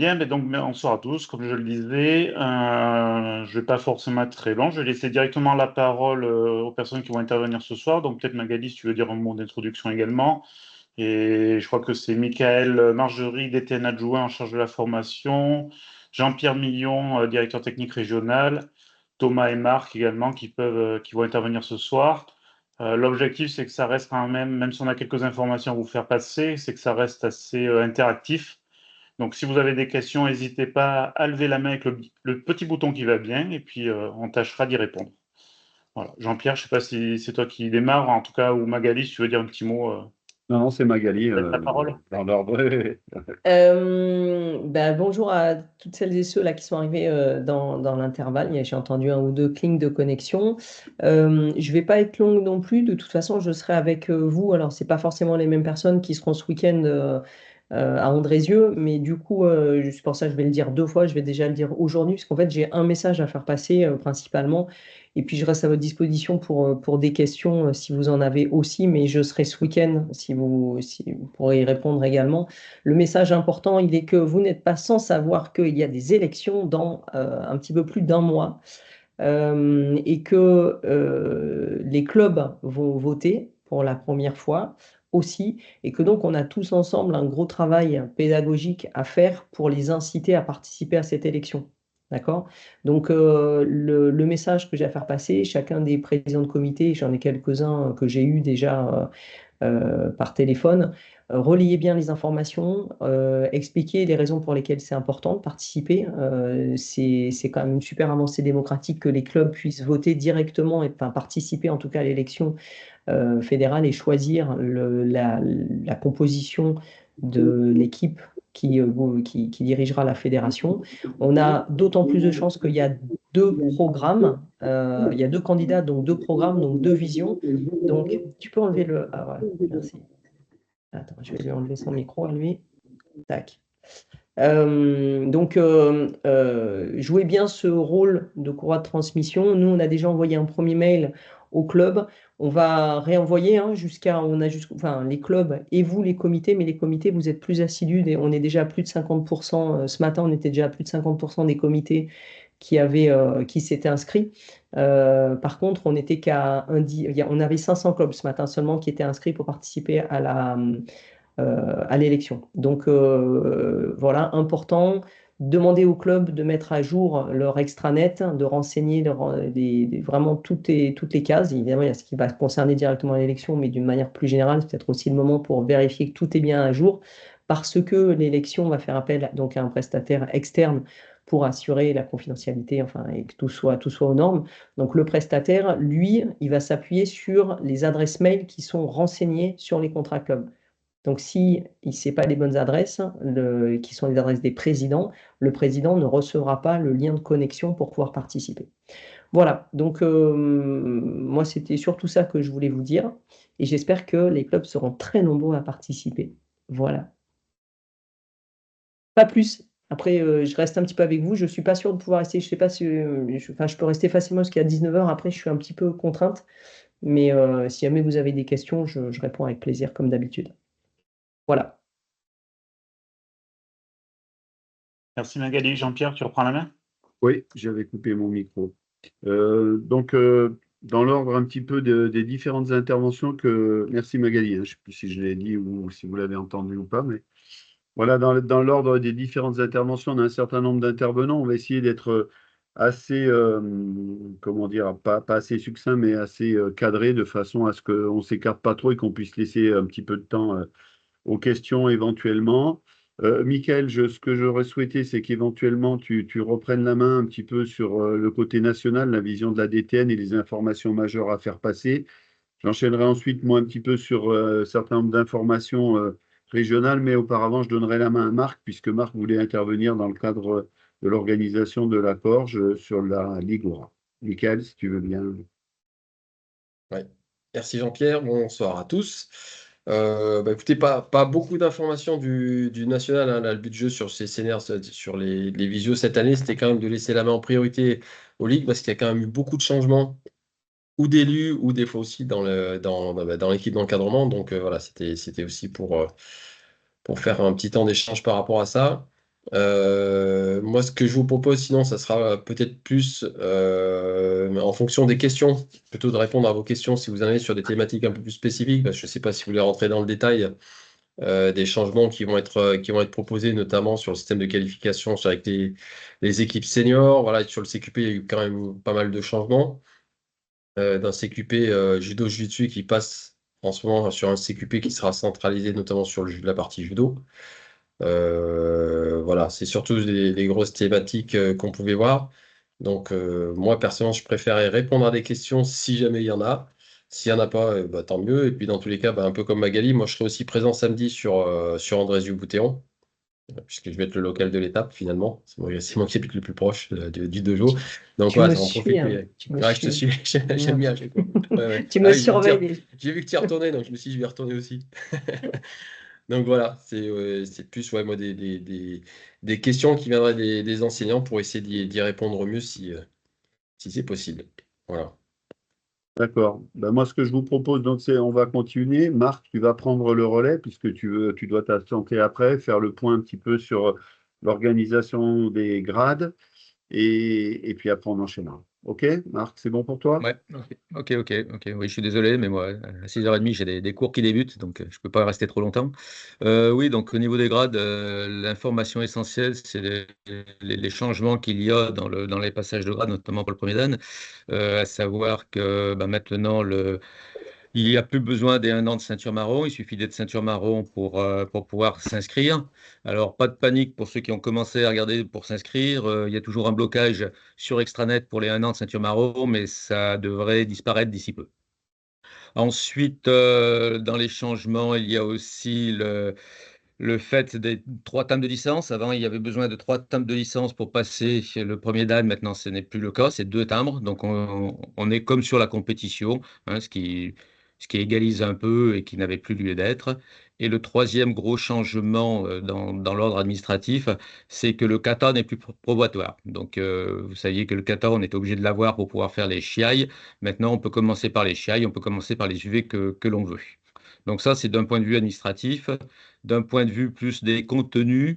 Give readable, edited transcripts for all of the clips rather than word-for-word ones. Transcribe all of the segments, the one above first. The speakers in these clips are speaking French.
bien, mais donc bonsoir à tous. Comme je le disais, je ne vais pas forcément être très long. Je vais laisser directement la parole aux personnes qui vont intervenir ce soir. Donc peut-être Magali, si tu veux dire un mot d'introduction également. Et je crois que c'est Michael Margerie, DTN adjoint en charge de la formation, Jean-Pierre Millon, directeur technique régional, Thomas et Marc également qui vont intervenir ce soir. L'objectif, c'est que ça reste quand même si on a quelques informations à vous faire passer, c'est que ça reste assez interactif. Donc, si vous avez des questions, n'hésitez pas à lever la main avec le petit bouton qui va bien, et puis on tâchera d'y répondre. Voilà. Jean-Pierre, je ne sais pas si c'est toi qui démarre, en tout cas, ou Magali, si tu veux dire un petit mot, Non, non, c'est Magali, la parole. dans l'ordre. Bonjour à toutes celles et ceux là qui sont arrivés dans l'intervalle. J'ai entendu un ou deux clings de connexion. Je ne vais pas être longue non plus. De toute façon, je serai avec vous. Alors, ce n'est pas forcément les mêmes personnes qui seront ce week-end à Andrézieux, mais du coup, c'est pour ça que je vais le dire deux fois. Je vais déjà le dire aujourd'hui, parce qu'en fait, j'ai un message à faire passer principalement. Et puis, je reste à votre disposition pour des questions si vous en avez aussi, mais je serai ce week-end si vous pourrez y répondre également. Le message important, il est que vous n'êtes pas sans savoir qu'il y a des élections dans un petit peu plus d'un mois et que les clubs vont voter pour la première fois aussi, et que donc on a tous ensemble un gros travail pédagogique à faire pour les inciter à participer à cette élection. D'accord? Donc le message que j'ai à faire passer, chacun des présidents de comité, j'en ai quelques-uns que j'ai eu déjà par téléphone, reliez bien les informations, expliquez les raisons pour lesquelles c'est important de participer. C'est quand même une super avancée démocratique que les clubs puissent voter directement et enfin, participer en tout cas à l'élection fédérale et choisir la composition de l'équipe qui dirigera la fédération. On a d'autant plus de chances qu'il y a deux programmes, il y a deux candidats, donc deux programmes, donc deux visions. Donc, tu peux enlever le... Ah, voilà, merci. Attends, je vais lui enlever son micro à lui. Tac. Jouez bien ce rôle de courroie de transmission. Nous, on a déjà envoyé un premier mail au club. On va réenvoyer enfin, les clubs et vous, les comités, mais les comités, vous êtes plus assidus. On est déjà à plus de 50%. Ce matin, on était déjà à plus de 50% des comités qui s'étaient inscrits. Par contre, on était on avait 500 clubs ce matin seulement qui étaient inscrits pour participer à l'élection. Donc voilà, important, demander au club de mettre à jour leur extranet, de renseigner vraiment toutes les cases. Évidemment, il y a ce qui va concerner directement l'élection, mais d'une manière plus générale, c'est peut-être aussi le moment pour vérifier que tout est bien à jour, parce que l'élection va faire appel donc à un prestataire externe pour assurer la confidentialité, enfin, et que tout soit aux normes. Donc le prestataire, lui, il va s'appuyer sur les adresses mail qui sont renseignées sur les contrats club. Donc, si il ne sait pas les bonnes adresses, qui sont les adresses des présidents, le président ne recevra pas le lien de connexion pour pouvoir participer. Voilà, donc moi, c'était surtout ça que je voulais vous dire. Et j'espère que les clubs seront très nombreux à participer. Voilà. Pas plus. Après, je reste un petit peu avec vous. Je ne suis pas sûre de pouvoir rester. Je sais pas si. Je peux rester facilement jusqu'à 19 h. Après, je suis un petit peu contrainte. Mais si jamais vous avez des questions, je réponds avec plaisir, comme d'habitude. Voilà. Merci Magali. Jean-Pierre, tu reprends la main? Oui, j'avais coupé mon micro. Dans l'ordre un petit peu des différentes interventions que... Merci Magali, hein, je ne sais plus si je l'ai dit ou si vous l'avez entendu ou pas, mais voilà, dans l'ordre des différentes interventions, on a un certain nombre d'intervenants. On va essayer d'être assez, comment dire, pas assez succinct, mais assez cadré, de façon à ce qu'on ne s'écarte pas trop et qu'on puisse laisser un petit peu de temps aux questions éventuellement. Michael, ce que j'aurais souhaité, c'est qu'éventuellement tu reprennes la main un petit peu sur le côté national, la vision de la DTN et les informations majeures à faire passer. J'enchaînerai ensuite, moi, un petit peu sur un certain nombre d'informations régionales, mais auparavant, je donnerai la main à Marc, puisque Marc voulait intervenir dans le cadre de l'organisation de la Corge sur la Ligura. Michael, si tu veux bien. Ouais. Merci Jean-Pierre, bonsoir à tous. Écoutez, pas beaucoup d'informations du national, hein. Là, le but de jeu sur ces scénarios, sur les visios cette année, c'était quand même de laisser la main en priorité aux ligues, parce qu'il y a quand même eu beaucoup de changements, ou d'élus, ou des fois aussi dans l'équipe d'encadrement. Donc voilà, c'était aussi pour faire un petit temps d'échange par rapport à ça. Moi, ce que je vous propose, sinon, ça sera peut-être plus en fonction des questions, plutôt de répondre à vos questions si vous en avez sur des thématiques un peu plus spécifiques, parce que je ne sais pas si vous voulez rentrer dans le détail des changements qui vont être proposés, notamment sur le système de qualification avec les équipes seniors. Voilà, sur le CQP, il y a eu quand même pas mal de changements. D'un CQP judo-jiu-jitsu qui passe en ce moment sur un CQP qui sera centralisé notamment sur la partie judo. Voilà, c'est surtout les grosses thématiques qu'on pouvait voir. Donc, moi, personnellement, je préférais répondre à des questions si jamais il y en a. S'il n'y en a pas, bah, tant mieux. Et puis, dans tous les cas, bah, un peu comme Magali, moi, je serai aussi présent samedi sur Andrézieux-Boutéon, puisque je vais être le local de l'étape, finalement. C'est moi qui habite le plus proche du dojo. Donc, Tu voilà, me ça en suis, profite. hein, tu me Ouais, je te suis. suis. J'aime bien à chaque fois. Ouais, ouais. Tu Ah me oui, surveilles. j'ai vu que tu y retournais, donc je me suis dit, je vais y retourner aussi. Donc voilà, c'est plus moi des questions qui viendraient des enseignants pour essayer d'y répondre au mieux si c'est possible. Voilà. D'accord. Ben, moi, ce que je vous propose, donc, c'est on va continuer. Marc, tu vas prendre le relais puisque tu dois t'absenter après, faire le point un petit peu sur l'organisation des grades et puis après on enchaînera. OK, Marc, c'est bon pour toi? Ouais, ok. Oui, je suis désolé, mais moi, à 6h30, j'ai des cours qui débutent, donc je ne peux pas rester trop longtemps. Oui, donc au niveau des grades, l'information essentielle, c'est les changements qu'il y a dans les passages de grade, notamment pour le premier dan, à savoir que bah, maintenant, il n'y a plus besoin des 1 an de ceinture marron, il suffit d'être ceinture marron pour pouvoir s'inscrire. Alors, pas de panique pour ceux qui ont commencé à regarder pour s'inscrire. Il y a toujours un blocage sur Extranet pour les 1 an de ceinture marron, mais ça devrait disparaître d'ici peu. Ensuite, dans les changements, il y a aussi le fait des 3 timbres de licence. Avant, il y avait besoin de 3 timbres de licence pour passer le premier dan. Maintenant, ce n'est plus le cas, c'est 2 timbres. Donc, on est comme sur la compétition, hein, ce qui égalise un peu et qui n'avait plus lieu d'être. Et le troisième gros changement dans l'ordre administratif, c'est que le kata n'est plus probatoire. Donc, vous saviez que le kata, on était obligé de l'avoir pour pouvoir faire les shiai. Maintenant, on peut commencer par les shiai, on peut commencer par les UV que l'on veut. Donc ça, c'est d'un point de vue administratif. D'un point de vue plus des contenus,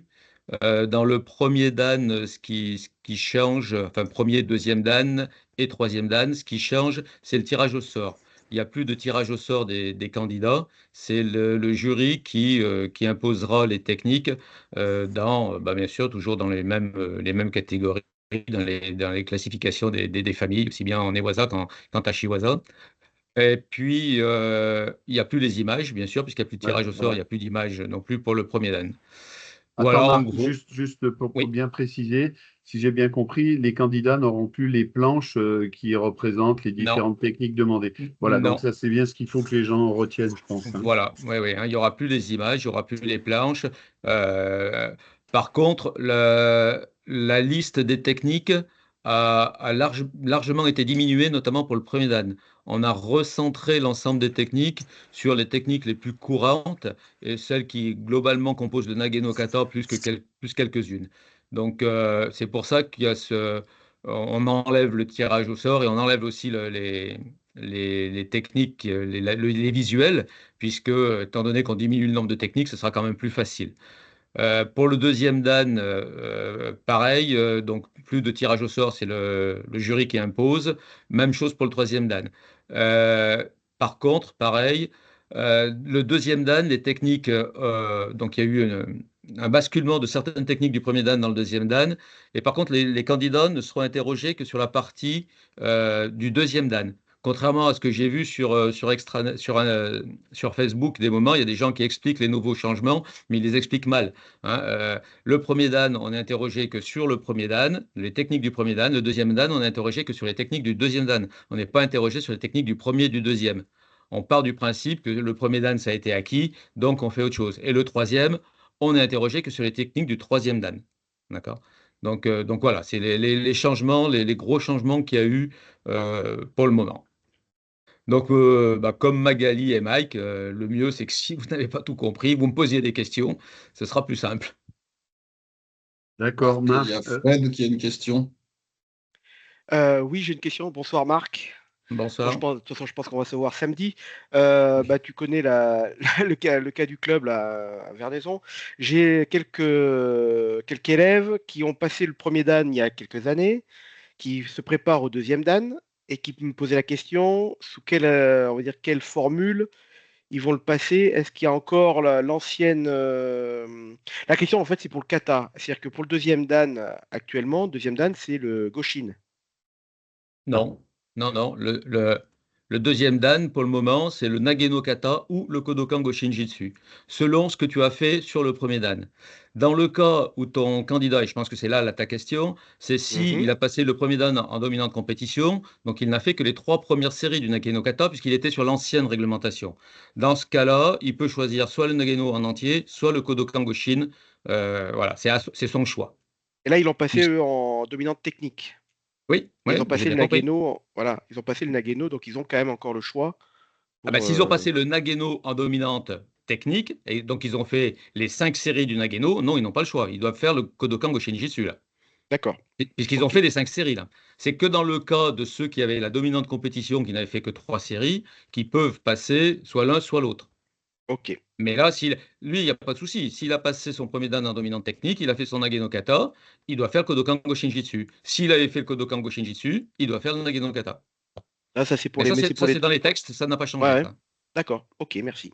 dans le premier dan, ce qui change, enfin premier, deuxième dan et troisième dan, ce qui change, c'est le tirage au sort. Il n'y a plus de tirage au sort des candidats, c'est le jury qui imposera les techniques bien sûr, toujours dans les mêmes catégories, dans les classifications des familles, aussi bien en Ewaza qu'en Tashiwaza. Et puis, il n'y a plus les images, bien sûr, puisqu'il n'y a plus de Ouais, tirage au sort, il voilà. n'y a plus d'images non plus pour le premier dan. Attends, Voilà, en Marc, gros. juste pour Oui, bien préciser, si j'ai bien compris, les candidats n'auront plus les planches qui représentent les non, différentes techniques demandées. Voilà, donc non. ça, c'est bien ce qu'il faut que les gens retiennent, je pense, hein. Voilà, oui, oui, hein, il n'y aura plus les images, il n'y aura plus les planches. Euh, Par contre, la liste des techniques a largement été diminuée, notamment pour le premier dan. On a recentré l'ensemble des techniques sur les techniques les plus courantes et celles qui globalement composent le Nage no Kata plus quelques-unes. Donc, c'est pour ça qu'il y a on enlève le tirage au sort et on enlève aussi les techniques, les visuels, puisque, étant donné qu'on diminue le nombre de techniques, ce sera quand même plus facile. Pour le deuxième dan, pareil, donc plus de tirage au sort, c'est le jury qui impose. Même chose pour le troisième dan. Euh, Par contre, pareil, le deuxième dan, les techniques, donc il y a eu un basculement de certaines techniques du premier dan dans le deuxième dan. Et par contre, les candidats ne seront interrogés que sur la partie du deuxième dan. Contrairement à ce que j'ai vu sur Facebook, des moments, il y a des gens qui expliquent les nouveaux changements, mais ils les expliquent mal. Hein. Le premier dan, on n'est interrogé que sur le premier dan, les techniques du premier dan. Le deuxième dan, on n'est interrogé que sur les techniques du deuxième dan. On n'est pas interrogé sur les techniques du premier et du deuxième. On part du principe que le premier dan, ça a été acquis, donc on fait autre chose. Et le troisième, on n'est interrogé que sur les techniques du troisième dan. D'accord? Donc voilà, c'est les changements, les gros changements qu'il y a eu pour le moment. Donc, comme Magali et Mike, le mieux, c'est que si vous n'avez pas tout compris, vous me posiez des questions, ce sera plus simple. D'accord, Il y Marc. a Fred qui a une question. Oui, j'ai une question. Bonsoir Marc. Bonsoir. De toute façon, je pense qu'on va se voir samedi. Tu connais le cas du club là, à Vernaison. J'ai quelques élèves qui ont passé le premier Dan il y a quelques années, qui se préparent au deuxième Dan et qui me posaient la question sous on va dire, quelle formule ils vont le passer. Est-ce qu'il y a encore l'ancienne. La question, en fait, c'est pour le kata. C'est-à-dire que pour le deuxième Dan actuellement, deuxième Dan, c'est le Goshin. Non, non. Le deuxième dan, pour le moment, c'est le Nageno Kata ou le Kodokan Goshinjitsu, selon ce que tu as fait sur le premier dan. Dans le cas où ton candidat, et je pense que c'est là ta question, c'est si Mhm. il a passé le premier dan en dominante compétition, donc il n'a fait que les 3 premières séries du Nageno Kata, puisqu'il était sur l'ancienne réglementation. Dans ce cas-là, il peut choisir soit le Nageno en entier, soit le Kodokan Goshin. Voilà, c'est son choix. Et là, ils l'ont passé, eux, en dominante technique. Oui, Ils ouais, ont j'ai passé le bien compris. Nageno, voilà, ils ont passé le Nageno, donc ils ont quand même encore le choix Ah bah, pour. s'ils ont passé le Nageno en dominante technique, et donc ils ont fait les 5 séries du Nageno, non, ils n'ont pas le choix. Ils doivent faire le Kodokan Goshinjitsu, là. D'accord. Puisqu'ils ont Ok. fait les 5 séries, là. C'est que dans le cas de ceux qui avaient la dominante compétition, qui n'avaient fait que 3 séries, qui peuvent passer soit l'un, soit l'autre. Ok. Mais là, lui, il n'y a pas de souci. S'il a passé son premier dan en dominante technique, il a fait son Nageno Kata, il doit faire le Kodokan Goshinjitsu. S'il avait fait le Kodokan Goshinjitsu, il doit faire le Nageno Kata. Là, ça c'est pour Mais les. ça, Mais c'est c'est pour ça, les. c'est dans les textes, ça n'a pas Ouais, changé, ouais. ça. D'accord. Ok, merci.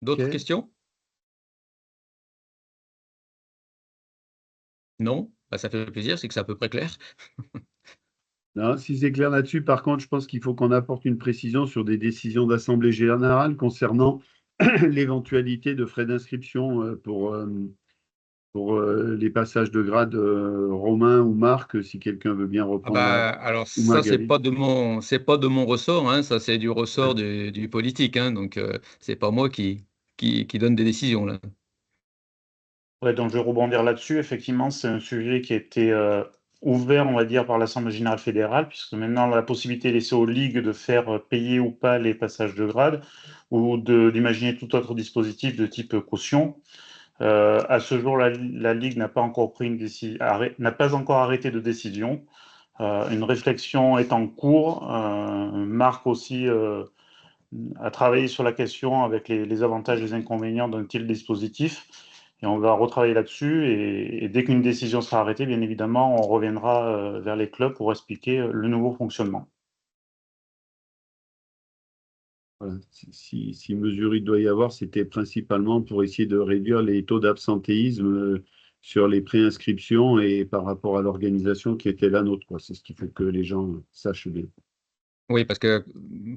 D'autres Ok. questions? Non? Bah, ça fait plaisir, c'est que c'est à peu près clair. Non, si c'est clair là-dessus, par contre, je pense qu'il faut qu'on apporte une précision sur des décisions d'Assemblée générale concernant l'éventualité de frais d'inscription pour les passages de grade Romain ou Marc, si quelqu'un veut bien Ah reprendre bah, alors ou ça, Magali. c'est pas de mon ressort, hein, ça c'est du ressort Ouais. du politique, hein, donc c'est pas moi qui donne des décisions là. Ouais, donc je vais rebondir là-dessus. Effectivement, c'est un sujet qui a été ouvert, on va dire, par l'Assemblée générale fédérale, puisque maintenant la possibilité est laissée aux ligues de faire payer ou pas les passages de grade, ou d'imaginer tout autre dispositif de type caution. À ce jour, la Ligue n'a pas encore pris une décision, n'a pas encore arrêté de décision. Une réflexion est en cours. Marc aussi a travaillé sur la question avec les avantages et les inconvénients d'un tel dispositif. Et on va retravailler là-dessus. Et dès qu'une décision sera arrêtée, bien évidemment, on reviendra vers les clubs pour expliquer le nouveau fonctionnement. Voilà. Si mesure il doit y avoir, c'était principalement pour essayer de réduire les taux d'absentéisme sur les préinscriptions et par rapport à l'organisation qui était la nôtre, quoi. C'est ce qu'il faut que les gens sachent bien. Oui, parce que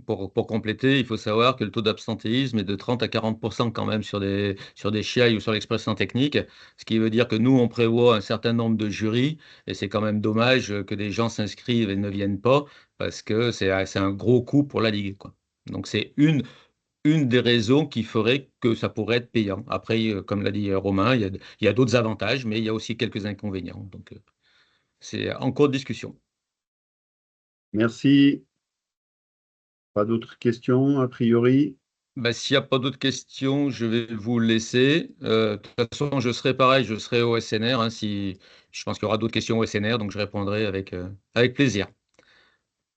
pour compléter, il faut savoir que le taux d'absentéisme est de 30 à 40% quand même sur des chiailles ou sur l'expression technique, ce qui veut dire que nous, on prévoit un certain nombre de jurys, et c'est quand même dommage que des gens s'inscrivent et ne viennent pas, parce que c'est un gros coût pour la Ligue, quoi. Donc c'est une des raisons qui ferait que ça pourrait être payant. Après, comme l'a dit Romain, il y a d'autres avantages, mais il y a aussi quelques inconvénients. Donc c'est en cours de discussion. Merci. Pas d'autres questions, a priori? Bah, s'il n'y a pas d'autres questions, je vais vous laisser. De toute façon, je serai pareil, je serai au SNR, hein, si je pense qu'il y aura d'autres questions au SNR, donc je répondrai avec plaisir. Ok.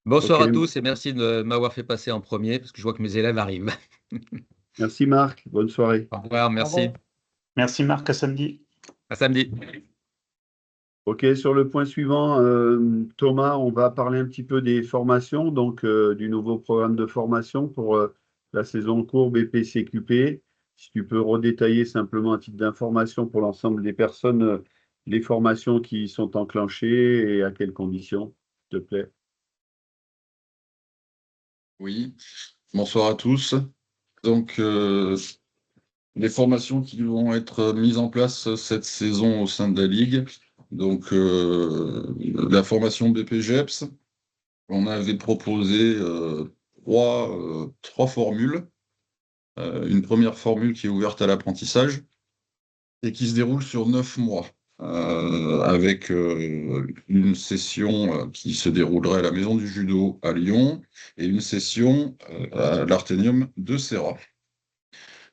Bonsoir à tous et merci de m'avoir fait passer en premier, parce que je vois que mes élèves arrivent. Merci Marc. Bonne soirée. Au revoir, Au revoir. merci. Merci Marc, à samedi. À samedi. Ok, sur le point suivant, Thomas, on va parler un petit peu des formations, donc du nouveau programme de formation pour la saison courbe BPCQP. Si tu peux redétailler simplement à titre d'information pour l'ensemble des personnes les formations qui sont enclenchées et à quelles conditions, s'il te plaît. Oui, bonsoir à tous. Donc, les formations qui vont être mises en place cette saison au sein de la Ligue. Donc, la formation BPGEPS, on avait proposé trois formules. Une première formule qui est ouverte à l'apprentissage et qui se déroule sur 9 mois, avec une session qui se déroulerait à la Maison du Judo à Lyon et une session à l'Arténium de Serra.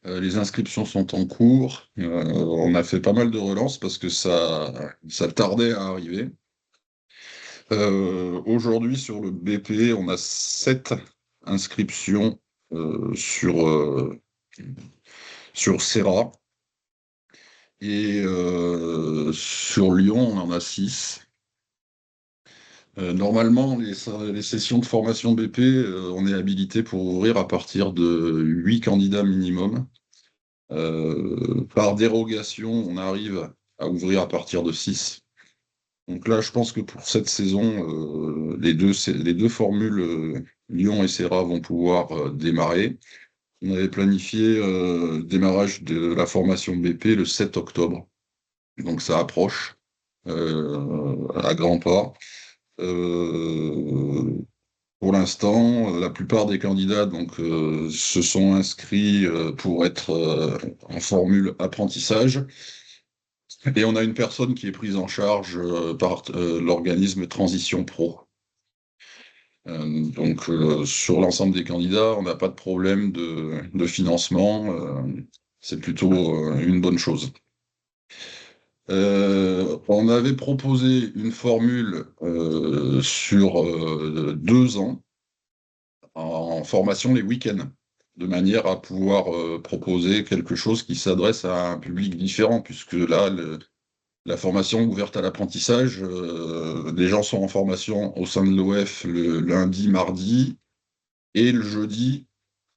Les inscriptions sont en cours. On a fait pas mal de relances parce que ça tardait à arriver. Aujourd'hui, sur le BP, on a 7 inscriptions sur Serra. Et sur Lyon, on en a 6. Normalement, les sessions de formation BP, on est habilité pour ouvrir à partir de 8 candidats minimum. Par dérogation, on arrive à ouvrir à partir de 6. Donc là, je pense que pour cette saison, les deux formules Lyon et Serra vont pouvoir démarrer. On avait planifié le démarrage de la formation BP le 7 octobre. Donc ça approche à grands pas. Pour l'instant, la plupart des candidats se sont inscrits pour être en formule apprentissage. Et on a une personne qui est prise en charge par l'organisme Transition Pro. Sur l'ensemble des candidats, on n'a pas de problème de financement. C'est plutôt une bonne chose. On avait proposé une formule sur 2 ans en formation les week-ends, de manière à pouvoir proposer quelque chose qui s'adresse à un public différent, puisque là, la formation ouverte à l'apprentissage, les gens sont en formation au sein de l'OF le lundi, mardi, et le jeudi,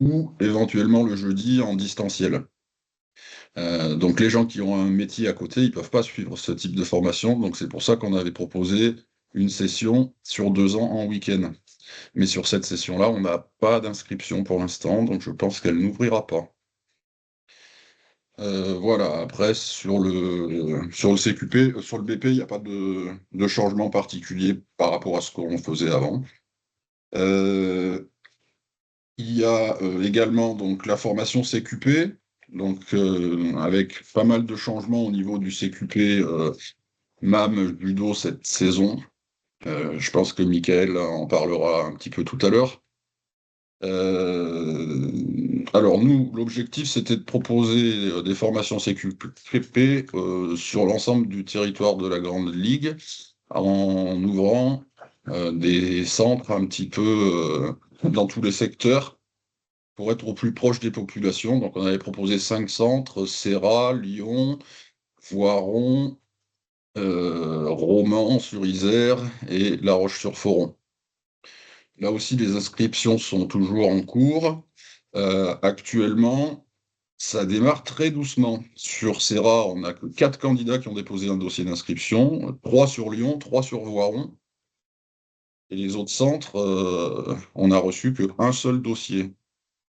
ou éventuellement le jeudi en distanciel. Donc les gens qui ont un métier à côté, ils ne peuvent pas suivre ce type de formation. Donc c'est pour ça qu'on avait proposé une session sur 2 ans en week-end. Mais sur cette session-là, on n'a pas d'inscription pour l'instant, donc je pense qu'elle n'ouvrira pas. Voilà, après sur le CQP, sur le BP, il n'y a pas de changement particulier par rapport à ce qu'on faisait avant. Il y a également donc la formation CQP, avec pas mal de changements au niveau du CQP MAM Judo cette saison. Je pense que Mickaël en parlera un petit peu tout à l'heure. Alors nous, l'objectif, c'était de proposer des formations CQP sur l'ensemble du territoire de la Grande Ligue, en ouvrant des centres un petit peu dans tous les secteurs, pour être au plus proche des populations. Donc on avait proposé 5 centres, Serra, Lyon, Voiron, Romans-sur-Isère et La Roche-sur-Foron. Là aussi, les inscriptions sont toujours en cours. Actuellement, ça démarre très doucement. Sur Serra, on n'a que 4 candidats qui ont déposé un dossier d'inscription, 3 sur Lyon, 3 sur Voiron. Et les autres centres, on n'a reçu qu'un seul dossier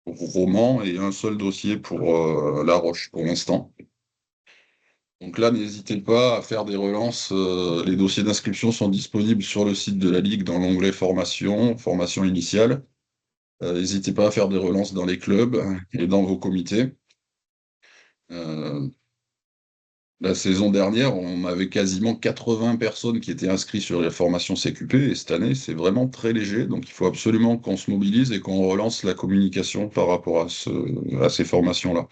pour Romans et un seul dossier pour La Roche pour l'instant. Donc là, n'hésitez pas à faire des relances. Les dossiers d'inscription sont disponibles sur le site de la Ligue dans l'onglet formation, formation initiale. N'hésitez pas à faire des relances dans les clubs et dans vos comités. La saison dernière, on avait quasiment 80 personnes qui étaient inscrites sur les formations CQP, et cette année, c'est vraiment très léger. Donc il faut absolument qu'on se mobilise et qu'on relance la communication par rapport à ces formations-là.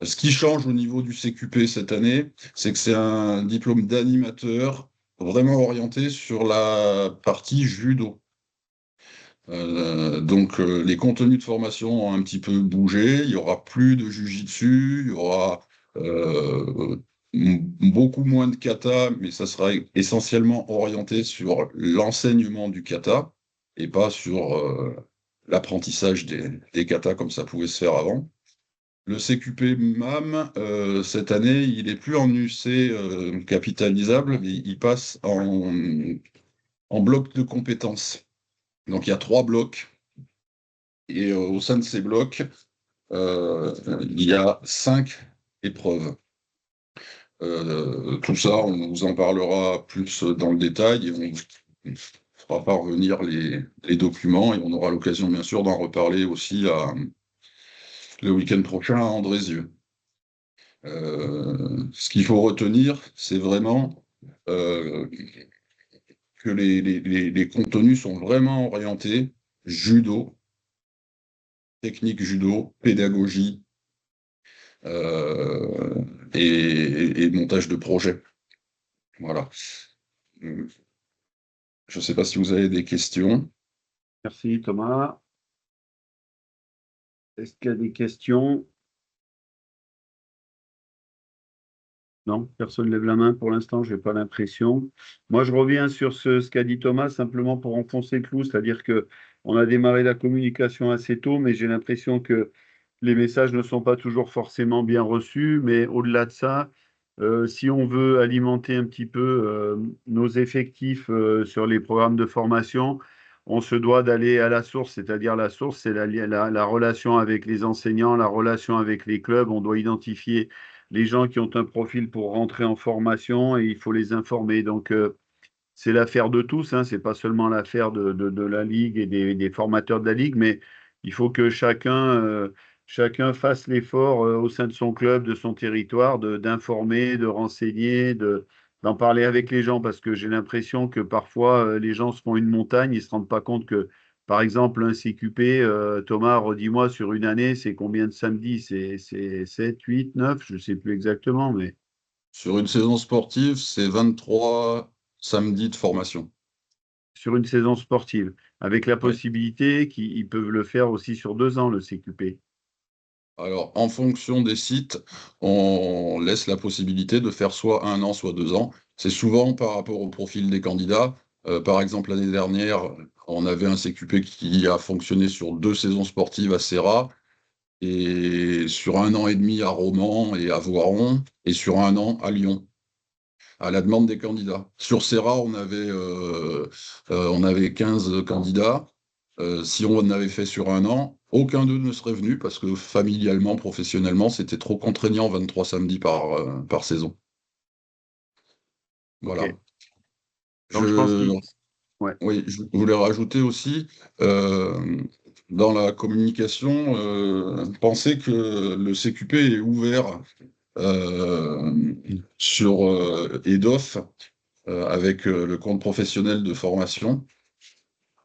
Ce qui change au niveau du CQP cette année, c'est que c'est un diplôme d'animateur vraiment orienté sur la partie judo. Les contenus de formation ont un petit peu bougé. Il y aura plus de jujitsu, il y aura beaucoup moins de kata, mais ça sera essentiellement orienté sur l'enseignement du kata et pas sur l'apprentissage des katas comme ça pouvait se faire avant. Le CQP MAM, cette année, il n'est plus en UC capitalisable, mais il passe en bloc de compétences. Donc il y a 3 blocs, et au sein de ces blocs, il y a 5 épreuves. Tout ça, on vous en parlera plus dans le détail, et on vous fera parvenir les documents, et on aura l'occasion bien sûr d'en reparler aussi le week-end prochain à Andrézieux. Ce qu'il faut retenir, c'est vraiment que les contenus sont vraiment orientés judo, technique judo, pédagogie et montage de projet. Voilà. Je ne sais pas si vous avez des questions. Merci Thomas. Est-ce qu'il y a des questions? Non, personne ne lève la main pour l'instant, je n'ai pas l'impression. Moi, je reviens sur ce qu'a dit Thomas, simplement pour enfoncer le clou, c'est-à-dire que on a démarré la communication assez tôt, mais j'ai l'impression que les messages ne sont pas toujours forcément bien reçus. Mais au-delà de ça, si on veut alimenter un petit peu nos effectifs sur les programmes de formation, on se doit d'aller à la source, c'est-à-dire la source, c'est la relation avec les enseignants, la relation avec les clubs. On doit identifier les gens qui ont un profil pour rentrer en formation et il faut les informer. Donc, c'est l'affaire de tous, hein, c'est pas seulement l'affaire de la Ligue et des formateurs de la Ligue, mais il faut que chacun fasse l'effort au sein de son club, de son territoire, d'informer, de renseigner, d'en parler avec les gens, parce que j'ai l'impression que parfois les gens se font une montagne, ils ne se rendent pas compte que, par exemple, un CQP, Thomas, redis-moi, sur une année, c'est combien de samedis? C'est 7, 8, 9, je ne sais plus exactement, mais Sur une saison sportive, c'est 23 samedis de formation. sur une saison sportive, avec la Oui. possibilité qu'ils peuvent le faire aussi sur 2 ans, le CQP. Alors, en fonction des sites, on laisse la possibilité de faire soit 1 an, soit 2 ans. C'est souvent par rapport au profil des candidats. Par exemple, l'année dernière, on avait un CQP qui a fonctionné sur 2 saisons sportives à Serra, et sur 1 an et demi à Romans et à Voiron, et sur 1 an à Lyon, à la demande des candidats. Sur Serra, on avait 15 candidats. Si on avait fait sur 1 an, aucun d'eux ne serait venu parce que familialement, professionnellement, c'était trop contraignant, 23 samedis par saison. Ok. Voilà. Donc je pense Je, ouais. oui, je voulais rajouter aussi, dans la communication, pensez que le CQP est ouvert sur EDOF avec le compte professionnel de formation.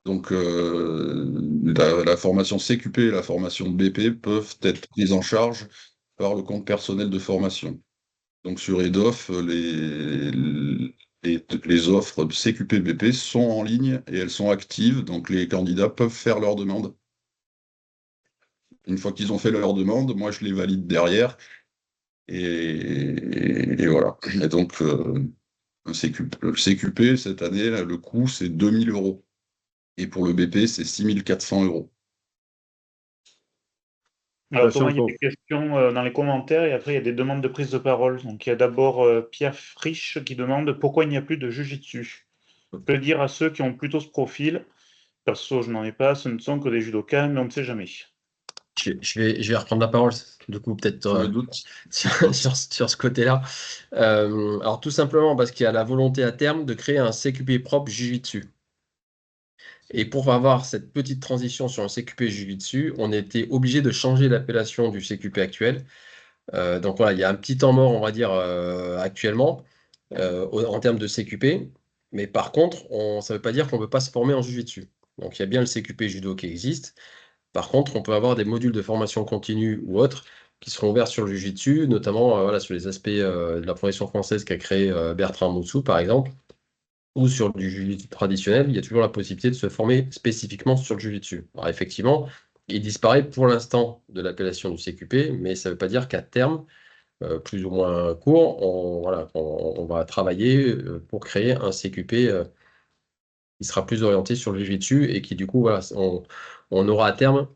Donc, la formation CQP et la formation BP peuvent être prises en charge par le compte personnel de formation. Donc, sur EDOF, les offres CQP BP sont en ligne et elles sont actives. Donc, les candidats peuvent faire leur demande. Une fois qu'ils ont fait leur demande, moi, je les valide derrière. Et voilà. Et donc, le CQP, cette année, là, le coût, c'est 2 000 €. Et pour le BP, c'est 6 400 €. Alors Façon, Thomas, il y a des questions dans les commentaires et après il y a des demandes de prise de parole. Donc il y a d'abord Pierre Frisch qui demande pourquoi il n'y a plus de Jiu-Jitsu. Je peux dire à ceux qui ont plutôt ce profil, perso je n'en ai pas, ce ne sont que des judokas, mais on ne sait jamais. Je vais reprendre la parole, du coup, peut-être Je me doute. sur ce côté-là. Alors, tout simplement parce qu'il y a la volonté à terme de créer un CQP propre Jiu-Jitsu. Et pour avoir cette petite transition sur un CQP Jiu-Jitsu, on était obligé de changer l'appellation du CQP actuel. Donc voilà, il y a un petit temps mort, on va dire, actuellement, en termes de CQP. Mais par contre, ça ne veut pas dire qu'on ne peut pas se former en Jiu-Jitsu. Donc il y a bien le CQP Judo qui existe. Par contre, on peut avoir des modules de formation continue ou autres qui seront ouverts sur le Jiu-Jitsu, notamment voilà, sur les aspects de la profession française qu'a créé Bertrand Moussou, par exemple, ou sur du Jiu-Jitsu traditionnel. Il y a toujours la possibilité de se former spécifiquement sur le Jiu-Jitsu. Alors effectivement, il disparaît pour l'instant de l'appellation du CQP, mais ça ne veut pas dire qu'à terme, plus ou moins court, on va travailler pour créer un CQP qui sera plus orienté sur le Jiu-Jitsu et qui du coup, voilà, on aura à terme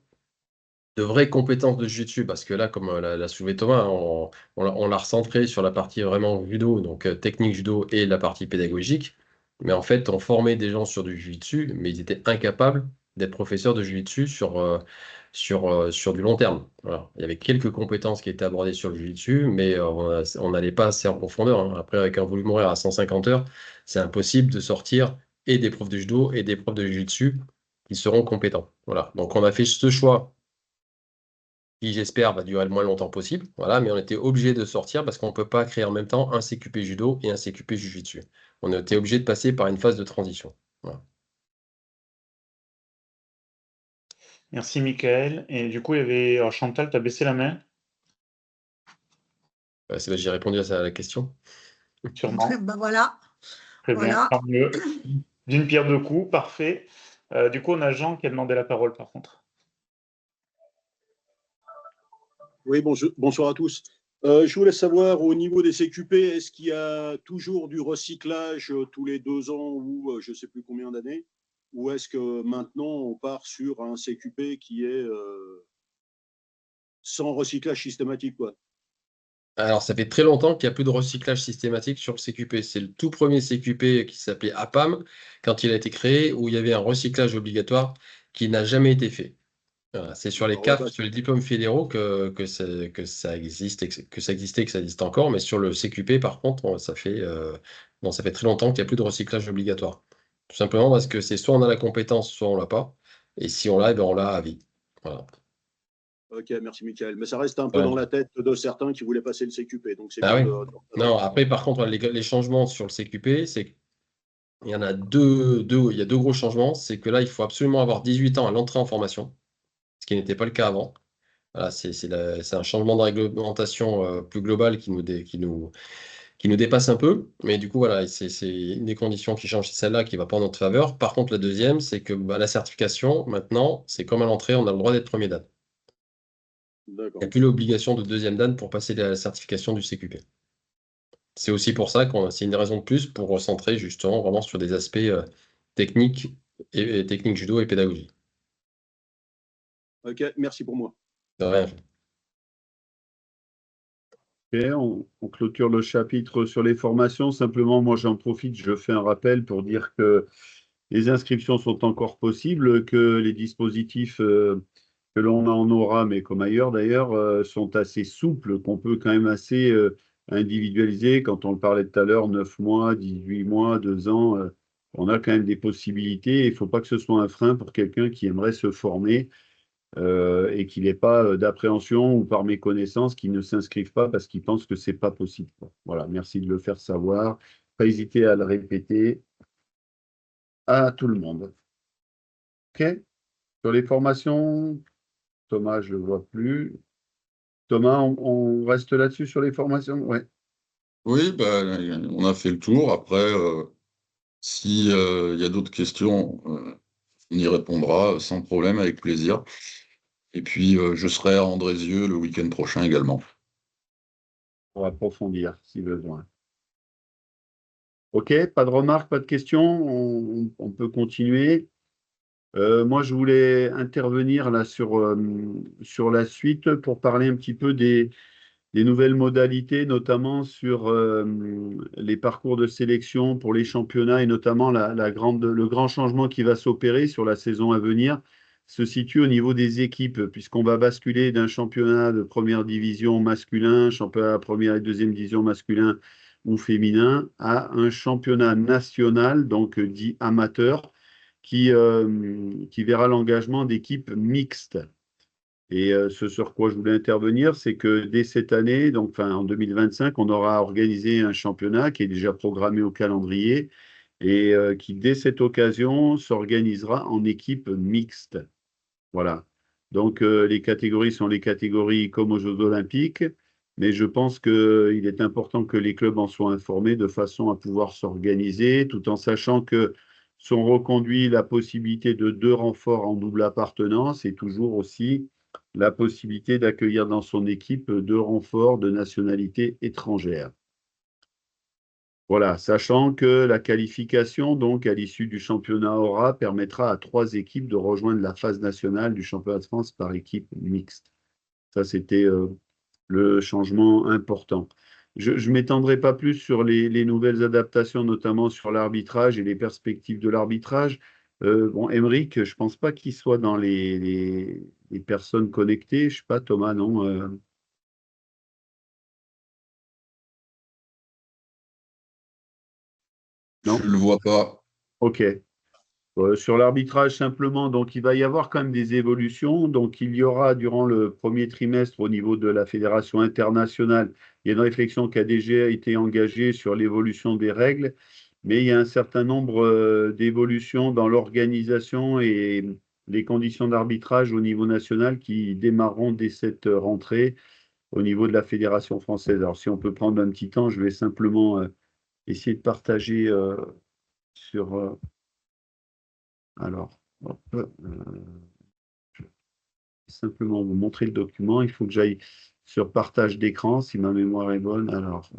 de vraies compétences de jiu-jitsu, parce que là, comme l'a soulevé Thomas, hein, on l'a recentré sur la partie vraiment judo, donc technique judo et la partie pédagogique. Mais en fait, on formait des gens sur du jiu-jitsu, mais ils étaient incapables d'être professeurs de jiu-jitsu sur du long terme. Voilà. Il y avait quelques compétences qui étaient abordées sur le jiu-jitsu, mais on n'allait pas assez en profondeur, hein. Après, avec un volume horaire à 150 heures, c'est impossible de sortir et des profs de judo et des profs de jiu-jitsu qui seront compétents. Voilà. Donc, on a fait ce choix qui, j'espère, va durer le moins longtemps possible. Voilà, mais on était obligé de sortir parce qu'on ne peut pas créer en même temps un CQP judo et un CQP jujitsu. On était obligé de passer par une phase de transition. Voilà. Merci Michael. Et du coup, il y avait alors, Chantal, tu as baissé la main, J'ai répondu à la question. sûrement. Ben voilà. Très bien, Voilà. tant mieux. D'une pierre deux coups, parfait. Du coup, on a Jean qui a demandé la parole, par contre. Oui, bonsoir à tous. Je voulais savoir, au niveau des CQP, est-ce qu'il y a toujours du recyclage tous les 2 ans ou je ne sais plus combien d'années? Ou est-ce que maintenant, on part sur un CQP qui est sans recyclage systématique, quoi? Alors, ça fait très longtemps qu'il n'y a plus de recyclage systématique sur le CQP. C'est le tout premier CQP qui s'appelait APAM, quand il a été créé, où il y avait un recyclage obligatoire qui n'a jamais été fait. Voilà, c'est sur les CAF, sur les diplômes fédéraux que ça existe, que ça existait, que ça existe encore, mais sur le CQP, par contre, ça fait très longtemps qu'il n'y a plus de recyclage obligatoire. Tout simplement parce que c'est soit on a la compétence, soit on l'a pas. Et si on l'a, eh ben on l'a à vie. Voilà. Ok, merci Michael. Mais ça reste un peu Ouais. dans la tête de certains qui voulaient passer le CQP. Donc c'est Ah bien oui. Non, après, par contre, les changements sur le CQP, c'est qu'il y en a il y a deux gros changements. C'est que là, il faut absolument avoir 18 ans à l'entrée en formation, ce qui n'était pas le cas avant. Voilà, c'est un changement de réglementation plus global qui nous dépasse un peu. Mais du coup, voilà, c'est une des conditions qui change, c'est celle-là qui va pas en notre faveur. Par contre, la deuxième, c'est que la certification, maintenant, c'est comme à l'entrée, on a le droit d'être premier dan. Il D'accord. n'y a plus l'obligation de deuxième dan pour passer la certification du CQP. C'est aussi pour ça que c'est une raison de plus pour recentrer justement vraiment sur des aspects techniques et techniques judo et pédagogie. Ok, merci pour moi. De rien. Ok, on clôture le chapitre sur les formations. Simplement, moi, j'en profite, je fais un rappel pour dire que les inscriptions sont encore possibles, que les dispositifs que l'on en aura, mais comme ailleurs d'ailleurs, sont assez souples, qu'on peut quand même assez individualiser. Quand on le parlait tout à l'heure, 9 mois, 18 mois, 2 ans, on a quand même des possibilités. Il ne faut pas que ce soit un frein pour quelqu'un qui aimerait se former et qu'il n'ait pas d'appréhension ou par méconnaissance, qu'il ne s'inscrive pas parce qu'il pense que c'est pas possible. Voilà, merci de le faire savoir. Pas hésiter à le répéter à tout le monde. OK? Sur les formations, Thomas, je ne le vois plus. Thomas, on reste là-dessus sur les formations? Ouais. Oui, on a fait le tour. Après, s'il y a d'autres questions, on y répondra sans problème, avec plaisir. Et puis, je serai à Andrézieux le week-end prochain également. Pour approfondir si besoin. OK, pas de remarques, pas de questions, on peut continuer. Moi, je voulais intervenir là sur la suite pour parler un petit peu des nouvelles modalités, notamment sur les parcours de sélection pour les championnats et notamment le grand changement qui va s'opérer sur la saison à venir se situe au niveau des équipes, puisqu'on va basculer d'un championnat de première division masculin, championnat première et deuxième division masculin ou féminin, à un championnat national, donc dit amateur, qui verra l'engagement d'équipes mixtes. Et ce sur quoi je voulais intervenir, c'est que dès cette année, donc enfin, en 2025, on aura organisé un championnat qui est déjà programmé au calendrier et qui, dès cette occasion, s'organisera en équipe mixte. Voilà. Donc, les catégories sont les catégories comme aux Jeux Olympiques, mais je pense qu'il est important que les clubs en soient informés de façon à pouvoir s'organiser, tout en sachant que sont reconduits la possibilité de 2 renforts en double appartenance et toujours aussi la possibilité d'accueillir dans son équipe 2 renforts de nationalité étrangère. Voilà, sachant que la qualification, donc, à l'issue du championnat aura, permettra à 3 équipes de rejoindre la phase nationale du championnat de France par équipe mixte. Ça, c'était le changement important. Je ne m'étendrai pas plus sur les nouvelles adaptations, notamment sur l'arbitrage et les perspectives de l'arbitrage. Bon, Émeric, je ne pense pas qu'il soit dans les personnes connectées. Je ne sais pas, Thomas, non non? Je ne le vois pas. OK. Sur l'arbitrage, simplement, donc il va y avoir quand même des évolutions. Donc, il y aura durant le premier trimestre au niveau de la Fédération internationale, il y a une réflexion qui a déjà été engagée sur l'évolution des règles, mais il y a un certain nombre d'évolutions dans l'organisation et les conditions d'arbitrage au niveau national qui démarreront dès cette rentrée au niveau de la Fédération française. Alors, si on peut prendre un petit temps, je vais simplement essayer de partager sur Alors, hop, je vais simplement vous montrer le document. Il faut que j'aille sur partage d'écran, si ma mémoire est bonne. Alors,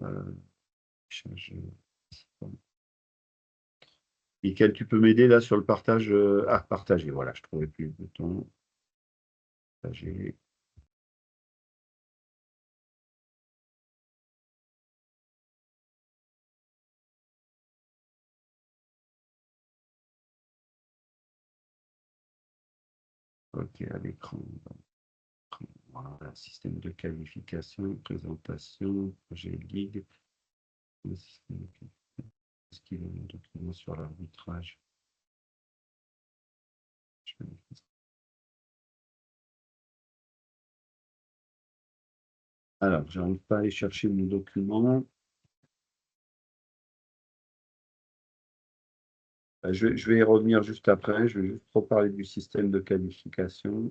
Michael, tu peux m'aider là sur le partage. Partager, voilà, je ne trouvais plus le bouton. Partager. Ok, à l'écran. Voilà, système de qualification, présentation, projet guide. Est-ce qu'il y a un document sur l'arbitrage? Alors, je n'arrive pas à aller chercher mon document. Je vais y revenir juste après. Je vais juste reparler du système de qualification.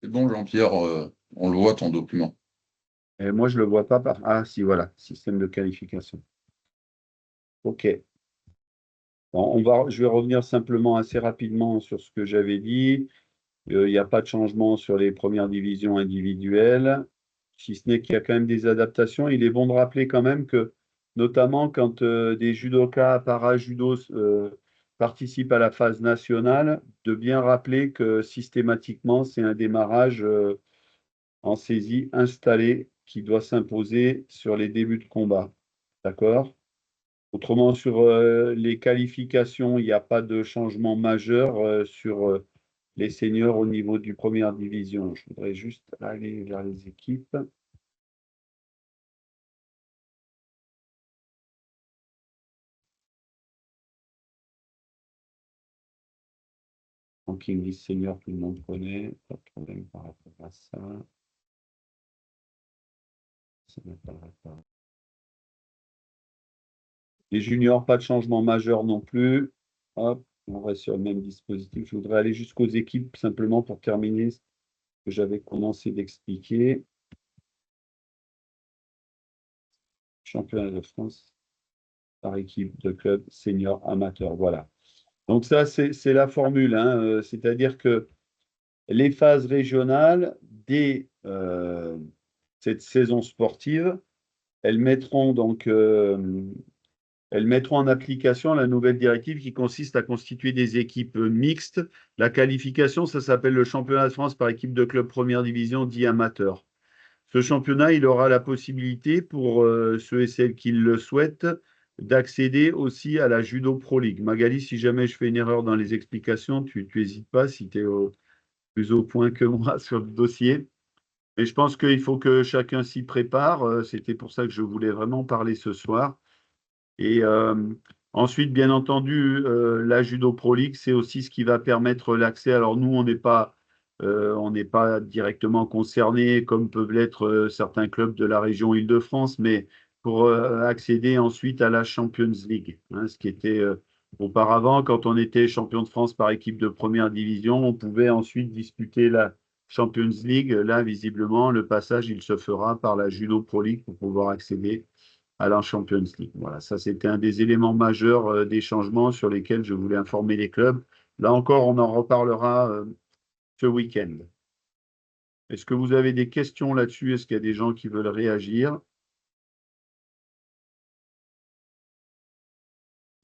C'est bon, Jean-Pierre, on le voit ton document. Et moi, je ne le vois pas par. Ah, si, voilà, système de qualification. OK. Bon, je vais revenir simplement assez rapidement sur ce que j'avais dit. Il n'y a pas de changement sur les premières divisions individuelles, si ce n'est qu'il y a quand même des adaptations. Il est bon de rappeler quand même que, notamment quand des judokas para-judos participent à la phase nationale, de bien rappeler que systématiquement, c'est un démarrage en saisie installé qui doit s'imposer sur les débuts de combat. D'accord? Autrement, sur les qualifications, il n'y a pas de changement majeur sur les seniors au niveau du première division. Je voudrais juste aller vers les équipes. Ranking list senior, tout le monde connaît. Pas de problème par rapport à ça. Ça n'apparaît pas. Les juniors, pas de changement majeur non plus. Hop, on reste sur le même dispositif. Je voudrais aller jusqu'aux équipes simplement pour terminer ce que j'avais commencé d'expliquer. Championnat de France par équipe de club senior amateur. Voilà. Donc ça, c'est la formule, hein. C'est-à-dire que les phases régionales, dès cette saison sportive, elles mettront donc elles mettront en application la nouvelle directive qui consiste à constituer des équipes mixtes. La qualification, ça s'appelle le championnat de France par équipe de club première division dit amateur. Ce championnat, il aura la possibilité pour ceux et celles qui le souhaitent d'accéder aussi à la Judo Pro League. Magali, si jamais je fais une erreur dans les explications, tu n'hésites pas si tu es plus au point que moi sur le dossier. Mais je pense qu'il faut que chacun s'y prépare. C'était pour ça que je voulais vraiment parler ce soir. Et ensuite, bien entendu, la Judo Pro League, c'est aussi ce qui va permettre l'accès. Alors nous, on n'est pas directement concernés comme peuvent l'être certains clubs de la région Île-de-France, mais pour accéder ensuite à la Champions League, hein, ce qui était auparavant, quand on était champion de France par équipe de première division, on pouvait ensuite disputer la Champions League. Là, visiblement, le passage, il se fera par la Judo Pro League pour pouvoir accéder à la Champions League. Voilà, ça c'était un des éléments majeurs des changements sur lesquels je voulais informer les clubs. Là encore, on en reparlera ce week-end. Est-ce que vous avez des questions là-dessus? Est-ce qu'il y a des gens qui veulent réagir?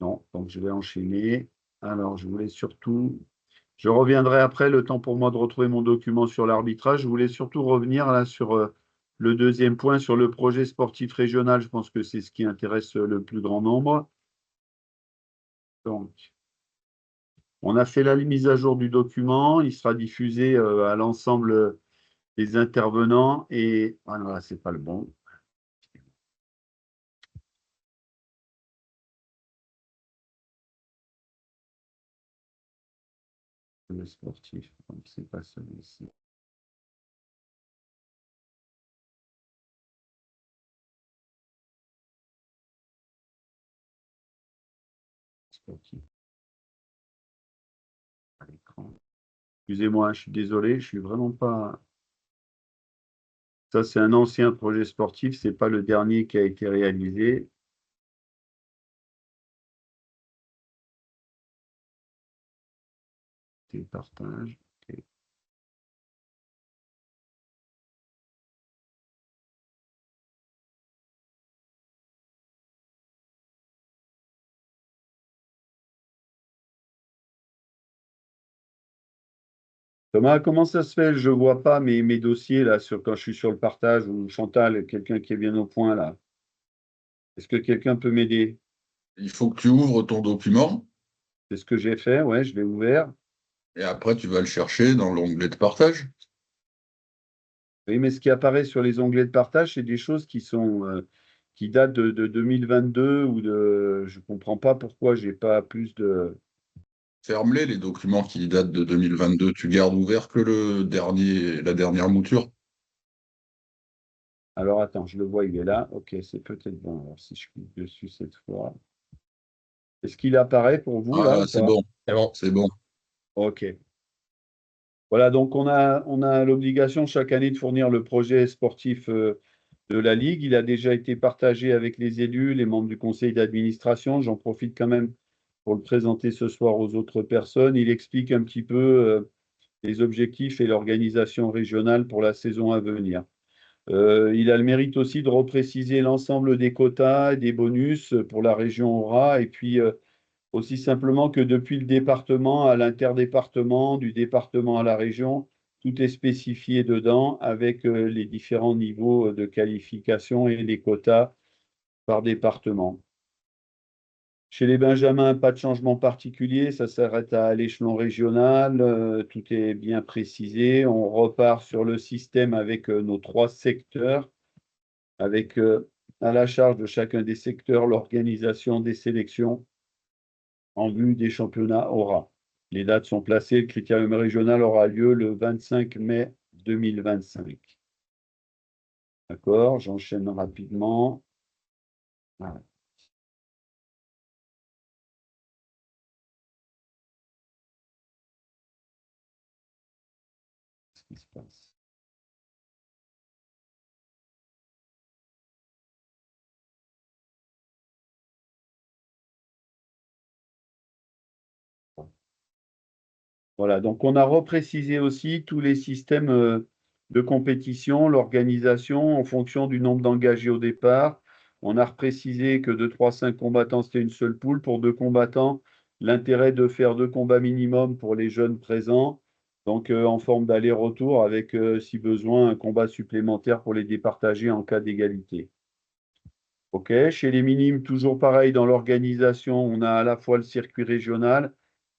Non, donc je vais enchaîner. Alors, je voulais surtout, je reviendrai après, le temps pour moi de retrouver mon document sur l'arbitrage. Je voulais surtout revenir là sur le deuxième point, sur le projet sportif régional. Je pense que c'est ce qui intéresse le plus grand nombre. Donc, on a fait la mise à jour du document. Il sera diffusé à l'ensemble des intervenants. Et voilà, c'est pas le bon. Le sportif, donc c'est pas celui-ci. Sportif à l'écran. Excusez-moi, je suis désolé, je suis vraiment pas. Ça, c'est un ancien projet sportif, c'est pas le dernier qui a été réalisé. C'est partage. Ok. Thomas, comment ça se fait? Je vois pas mes dossiers là quand je suis sur le partage ou Chantal, quelqu'un qui est bien au point là. Est-ce que quelqu'un peut m'aider? Il faut que tu ouvres ton document C'est ce que j'ai fait, ouais, je l'ai ouvert. et après tu vas le chercher dans l'onglet de partage. Oui, mais ce qui apparaît sur les onglets de partage, c'est des choses qui datent de 2022 ou de. Je comprends pas pourquoi j'ai pas plus de. Ferme-les, les documents qui datent de 2022. Tu gardes ouvert que la dernière mouture. Alors attends, je le vois, il est là. Ok, c'est peut-être bon. Alors si je clique dessus cette fois. Est-ce qu'il apparaît pour vous là Ah, ou c'est pas? bon, C'est bon. c'est bon. Ok. Voilà, donc on a l'obligation chaque année de fournir le projet sportif de la Ligue. Il a déjà été partagé avec les élus, les membres du conseil d'administration. J'en profite quand même pour le présenter ce soir aux autres personnes. Il explique un petit peu les objectifs et l'organisation régionale pour la saison à venir. Il a le mérite aussi de repréciser l'ensemble des quotas et des bonus pour la région Aura et puis aussi simplement que depuis le département à l'interdépartement, du département à la région, tout est spécifié dedans avec les différents niveaux de qualification et les quotas par département. Chez les Benjamins, pas de changement particulier, ça s'arrête à l'échelon régional, tout est bien précisé. On repart sur le système avec nos 3 secteurs, avec à la charge de chacun des secteurs l'organisation des sélections en vue des championnats Aura. Les dates sont placées, le critérium régional aura lieu le 25 mai 2025. D'accord, j'enchaîne rapidement. Voilà ce qui se passe. Voilà, donc on a reprécisé aussi tous les systèmes de compétition, l'organisation en fonction du nombre d'engagés au départ. On a reprécisé que de 3 à 5 combattants, c'était une seule poule. Pour 2 combattants, l'intérêt de faire 2 combats minimum pour les jeunes présents, donc en forme d'aller-retour avec, si besoin, un combat supplémentaire pour les départager en cas d'égalité. OK, chez les minimes, toujours pareil, dans l'organisation, on a à la fois le circuit régional,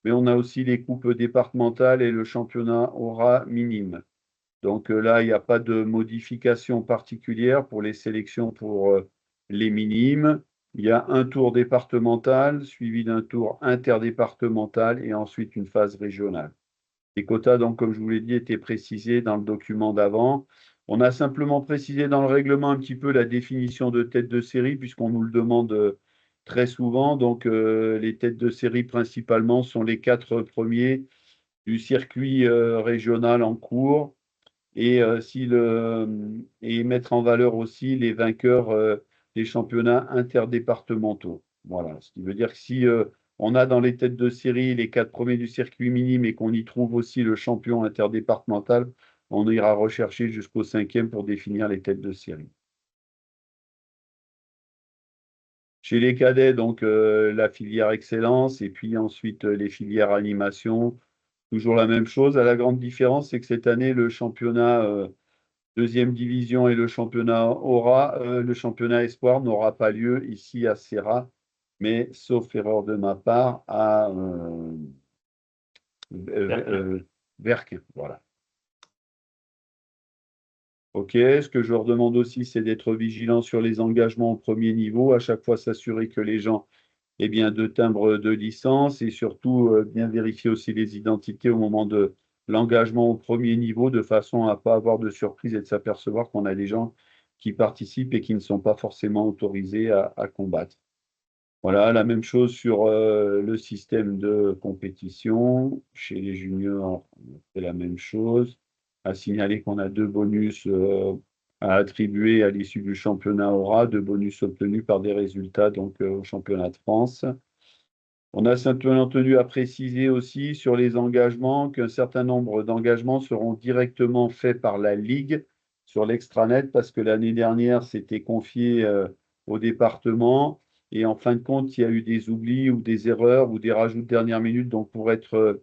mais on a aussi les coupes départementales et le championnat aura minime. Donc là, il n'y a pas de modification particulière pour les sélections pour les minimes. Il y a un tour départemental suivi d'un tour interdépartemental et ensuite une phase régionale. Les quotas, donc, comme je vous l'ai dit, étaient précisés dans le document d'avant. On a simplement précisé dans le règlement un petit peu la définition de tête de série, puisqu'on nous le demande très souvent. Donc, les têtes de série, principalement, sont les 4 premiers du circuit régional en cours et mettre en valeur aussi les vainqueurs des championnats interdépartementaux. Voilà, ce qui veut dire que si on a dans les têtes de série les 4 premiers du circuit minime et qu'on y trouve aussi le champion interdépartemental, on ira rechercher jusqu'au 5e pour définir les têtes de série. Chez les cadets, donc la filière excellence et puis ensuite les filières animation, toujours la même chose. La grande différence, c'est que cette année, le championnat deuxième division et le championnat espoir n'aura pas lieu ici à Serra, mais sauf erreur de ma part à Verquin. Voilà. OK. Ce que je leur demande aussi, c'est d'être vigilant sur les engagements au premier niveau, à chaque fois s'assurer que les gens aient bien 2 timbres de licence et surtout bien vérifier aussi les identités au moment de l'engagement au premier niveau de façon à ne pas avoir de surprise et de s'apercevoir qu'on a des gens qui participent et qui ne sont pas forcément autorisés à combattre. Voilà, la même chose sur le système de compétition. Chez les juniors, on fait la même chose. À signaler qu'on a 2 bonus à attribuer à l'issue du championnat Aura, 2 bonus obtenus par des résultats donc, au championnat de France. On a simplement tenu à préciser aussi sur les engagements qu'un certain nombre d'engagements seront directement faits par la Ligue sur l'extranet parce que l'année dernière, c'était confié au département et en fin de compte, il y a eu des oublis ou des erreurs ou des rajouts de dernière minute. Donc, pour être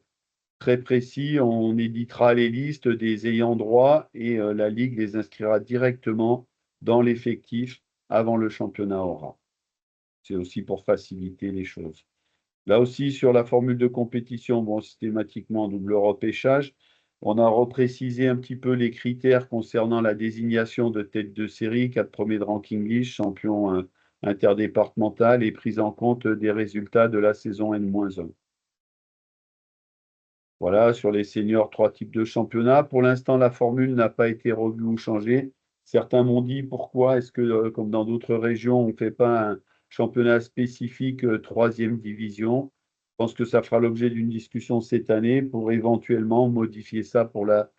très précis, on éditera les listes des ayants droit et la Ligue les inscrira directement dans l'effectif avant le championnat Aura. C'est aussi pour faciliter les choses. Là aussi, sur la formule de compétition, bon, systématiquement double repêchage, on a reprécisé un petit peu les critères concernant la désignation de tête de série, 4 premiers de ranking list, champion interdépartemental et prise en compte des résultats de la saison N-1. Voilà, sur les seniors, 3 types de championnats. Pour l'instant, la formule n'a pas été revue ou changée. Certains m'ont dit pourquoi est-ce que, comme dans d'autres régions, on ne fait pas un championnat spécifique 3e division. Je pense que ça fera l'objet d'une discussion cette année pour éventuellement modifier ça pour la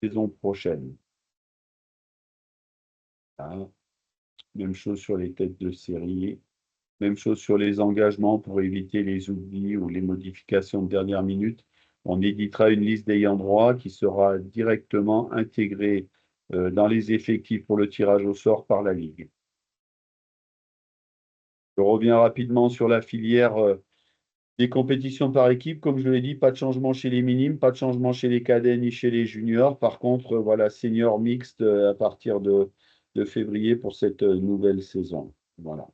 saison prochaine. Voilà. Même chose sur les têtes de série. Même chose sur les engagements pour éviter les oublis ou les modifications de dernière minute. On éditera une liste d'ayants droit qui sera directement intégrée dans les effectifs pour le tirage au sort par la Ligue. Je reviens rapidement sur la filière des compétitions par équipe. Comme je l'ai dit, pas de changement chez les minimes, pas de changement chez les cadets ni chez les juniors. Par contre, voilà, senior mixte à partir de février pour cette nouvelle saison. Voilà.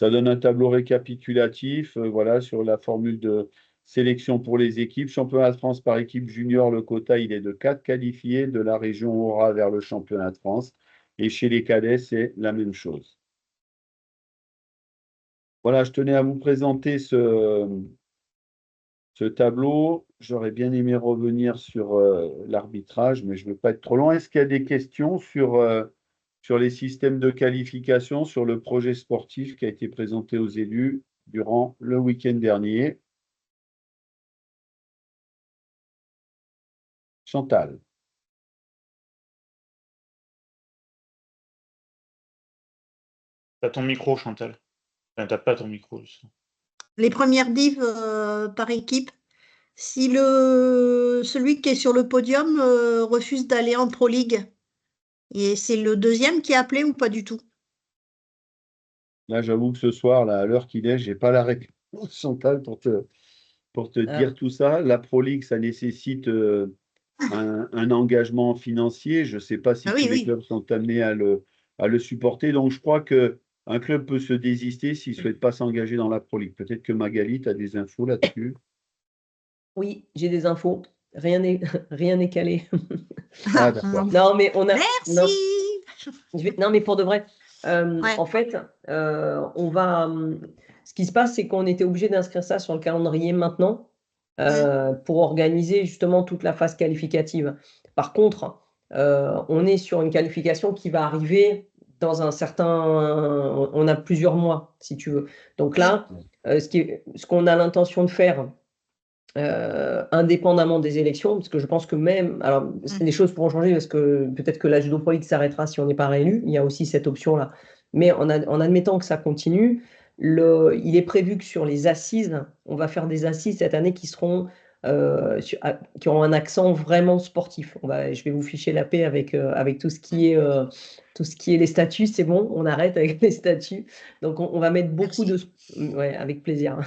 Ça donne un tableau récapitulatif voilà, sur la formule de sélection pour les équipes. Championnat de France par équipe junior, le quota, il est de 4 qualifiés de la région Aura vers le championnat de France. Et chez les cadets, c'est la même chose. Voilà, je tenais à vous présenter ce tableau. J'aurais bien aimé revenir sur l'arbitrage, mais je ne veux pas être trop long. Est-ce qu'il y a des questions sur les systèmes de qualification, sur le projet sportif qui a été présenté aux élus durant le week-end dernier? Chantal. T'as ton micro, Chantal. Enfin, t'as pas ton micro. Les premières dives par équipe, si celui qui est sur le podium refuse d'aller en Pro League, et c'est le deuxième qui est appelé ou pas du tout? Là, j'avoue que ce soir, là, à l'heure qu'il est, je n'ai pas la réponse, Chantal, pour te dire tout ça. La Pro League, ça nécessite un engagement financier. Je ne sais pas si tous les clubs sont amenés à le supporter. Donc, je crois qu'un club peut se désister s'il ne souhaite pas s'engager dans la Pro League. Peut-être que Magali, tu as des infos là-dessus. Oui, j'ai des infos. Rien n'est calé. Ah, d'accord. Non, mais on a. Merci. Non, mais pour de vrai. En fait, on va. Ce qui se passe, c'est qu'on était obligé d'inscrire ça sur le calendrier maintenant pour organiser justement toute la phase qualificative. Par contre, on est sur une qualification qui va arriver dans un certain. On a plusieurs mois, si tu veux. Donc là, ce qu'on a l'intention de faire, indépendamment des élections, parce que je pense que même, alors les choses pourront changer parce que peut-être que la Judo Pro League s'arrêtera si on n'est pas réélu, il y a aussi cette option-là. Mais en admettant que ça continue, il est prévu que sur les assises, on va faire des assises cette année qui seront qui auront un accent vraiment sportif. Je vais vous ficher la paix avec tout ce qui est les statuts, c'est bon, on arrête avec les statuts. Donc on va mettre beaucoup de... Ouais, avec plaisir,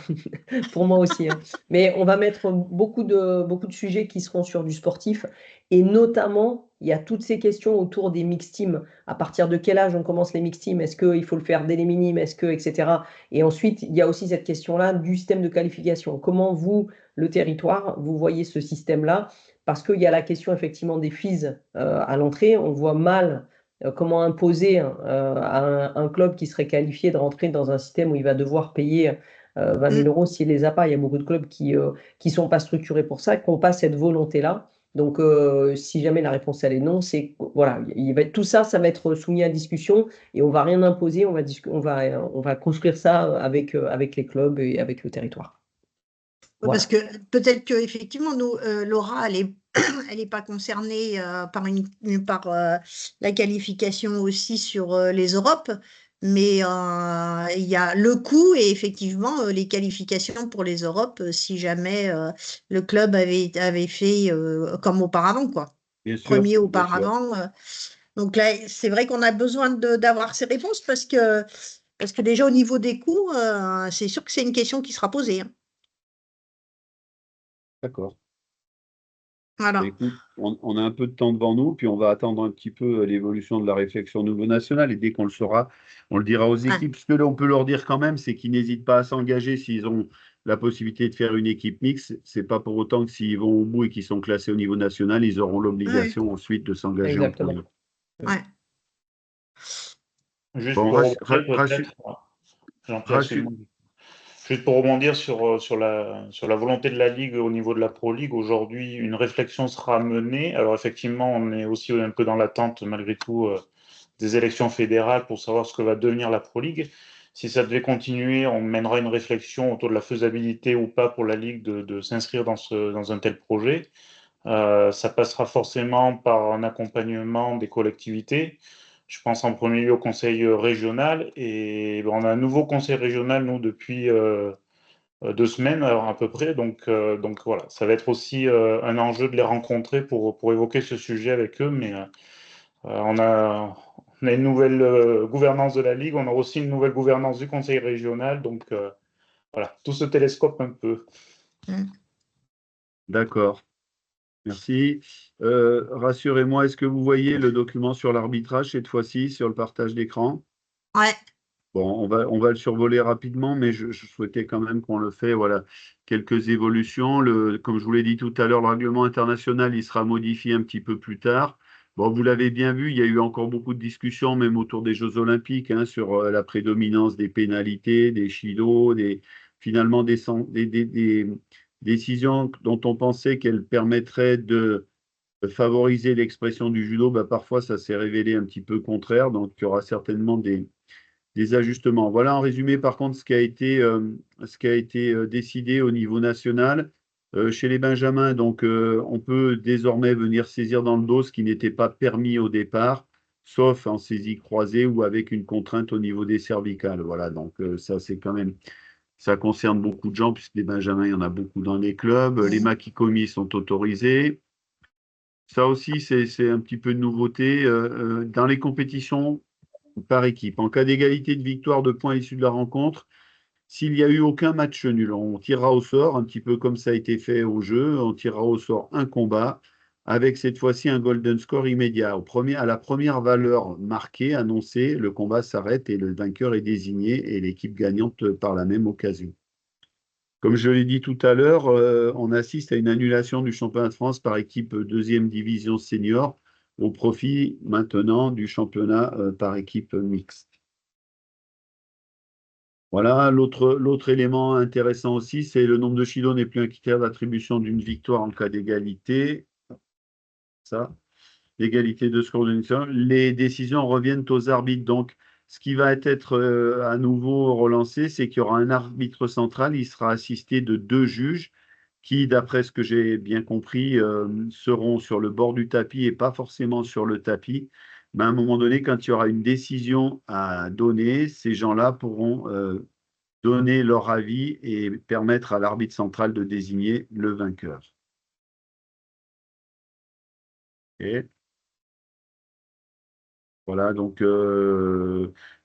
pour moi aussi. Hein. Mais on va mettre beaucoup de sujets qui seront sur du sportif. Et notamment, il y a toutes ces questions autour des mixed teams. À partir de quel âge on commence les mixed teams? Est-ce qu'il faut le faire dès les minimes? Est-ce que, etc. Et ensuite, il y a aussi cette question-là du système de qualification. Comment vous, le territoire, vous voyez ce système-là? Parce qu'il y a la question effectivement des fees à l'entrée. On voit mal comment imposer à un club qui serait qualifié de rentrer dans un système où il va devoir payer 20 000 euros s'il ne les a pas. Il y a beaucoup de clubs qui ne sont pas structurés pour ça, qui n'ont pas cette volonté-là. Donc, si jamais la réponse elle est non, c'est voilà, tout ça, ça va être soumis à discussion et on va rien imposer, on va construire ça avec les clubs et avec le territoire. Ouais, parce que peut-être que effectivement, nous, Laura, elle est pas concernée par la qualification aussi sur les Europes, mais il y a le coût et effectivement les qualifications pour les Europes si jamais le club avait fait comme auparavant, quoi. Bien sûr, Premier bien sûr. auparavant. Donc là, c'est vrai qu'on a besoin d'avoir ces réponses parce que déjà au niveau des coûts, c'est sûr que c'est une question qui sera posée, hein. D'accord. Voilà. Écoute, on a un peu de temps devant nous, puis on va attendre un petit peu l'évolution de la réflexion au niveau national, et dès qu'on le saura, on le dira aux équipes. Ce que là, on peut leur dire quand même, c'est qu'ils n'hésitent pas à s'engager s'ils ont la possibilité de faire une équipe mixte. C'est pas pour autant que s'ils vont au bout et qu'ils sont classés au niveau national, ils auront l'obligation ensuite de s'engager en Exactement. premier. Ouais. Juste Bon, pour rebondir peut-être, Jean-Pierre, excuse-moi. Juste pour rebondir sur la volonté de la Ligue au niveau de la Pro League, aujourd'hui, une réflexion sera menée. Alors effectivement, on est aussi un peu dans l'attente, malgré tout, des élections fédérales pour savoir ce que va devenir la Pro League. Si ça devait continuer, on mènera une réflexion autour de la faisabilité ou pas pour la Ligue de s'inscrire dans un tel projet. Ça passera forcément par un accompagnement des collectivités. Je pense en premier lieu au conseil régional. Et on a un nouveau conseil régional, nous, depuis 2 semaines à peu près. Donc voilà, ça va être aussi un enjeu de les rencontrer pour évoquer ce sujet avec eux. Mais on a une nouvelle gouvernance de la Ligue, on a aussi une nouvelle gouvernance du conseil régional. Donc voilà, tout se télescope un peu. D'accord. Merci. Rassurez-moi, est-ce que vous voyez le document sur l'arbitrage cette fois-ci, sur le partage d'écran? Ouais. Bon, on va le survoler rapidement, mais je souhaitais quand même qu'on le fait. Voilà, quelques évolutions. Comme je vous l'ai dit tout à l'heure, le règlement international, il sera modifié un petit peu plus tard. Bon, vous l'avez bien vu, il y a eu encore beaucoup de discussions, même autour des Jeux Olympiques, hein, sur la prédominance des pénalités, des chilos, finalement des décisions dont on pensait qu'elles permettraient de favoriser l'expression du judo. Bah, parfois, ça s'est révélé un petit peu contraire, donc il y aura certainement des ajustements. Voilà en résumé, par contre, ce qui a été décidé au niveau national. Chez les Benjamins, donc, on peut désormais venir saisir dans le dos ce qui n'était pas permis au départ, sauf en saisie croisée ou avec une contrainte au niveau des cervicales. Voilà, donc ça, c'est quand même, ça concerne beaucoup de gens, puisque les Benjamins, il y en a beaucoup dans les clubs. Les makikomi sont autorisés. Ça aussi, c'est un petit peu de nouveauté. Dans les compétitions par équipe. En cas d'égalité de victoire de points issus de la rencontre, s'il n'y a eu aucun match nul, on tirera au sort, un petit peu comme ça a été fait au jeu, on tirera au sort un combat, avec cette fois-ci un golden score immédiat. À la première valeur marquée, annoncée, le combat s'arrête et le vainqueur est désigné et l'équipe gagnante par la même occasion. Comme je l'ai dit tout à l'heure, on assiste à une annulation du championnat de France par équipe deuxième division senior au profit maintenant du championnat par équipe mixte. Voilà, l'autre élément intéressant aussi, c'est le nombre de chilos n'est plus un critère d'attribution d'une victoire en cas d'égalité. Ça, l'égalité de score d'une séance. Les décisions reviennent aux arbitres. Donc, ce qui va être à nouveau relancé, c'est qu'il y aura un arbitre central. Il sera assisté de 2 juges qui, d'après ce que j'ai bien compris, seront sur le bord du tapis et pas forcément sur le tapis. Mais à un moment donné, quand il y aura une décision à donner, ces gens-là pourront donner leur avis et permettre à l'arbitre central de désigner le vainqueur. Et voilà, donc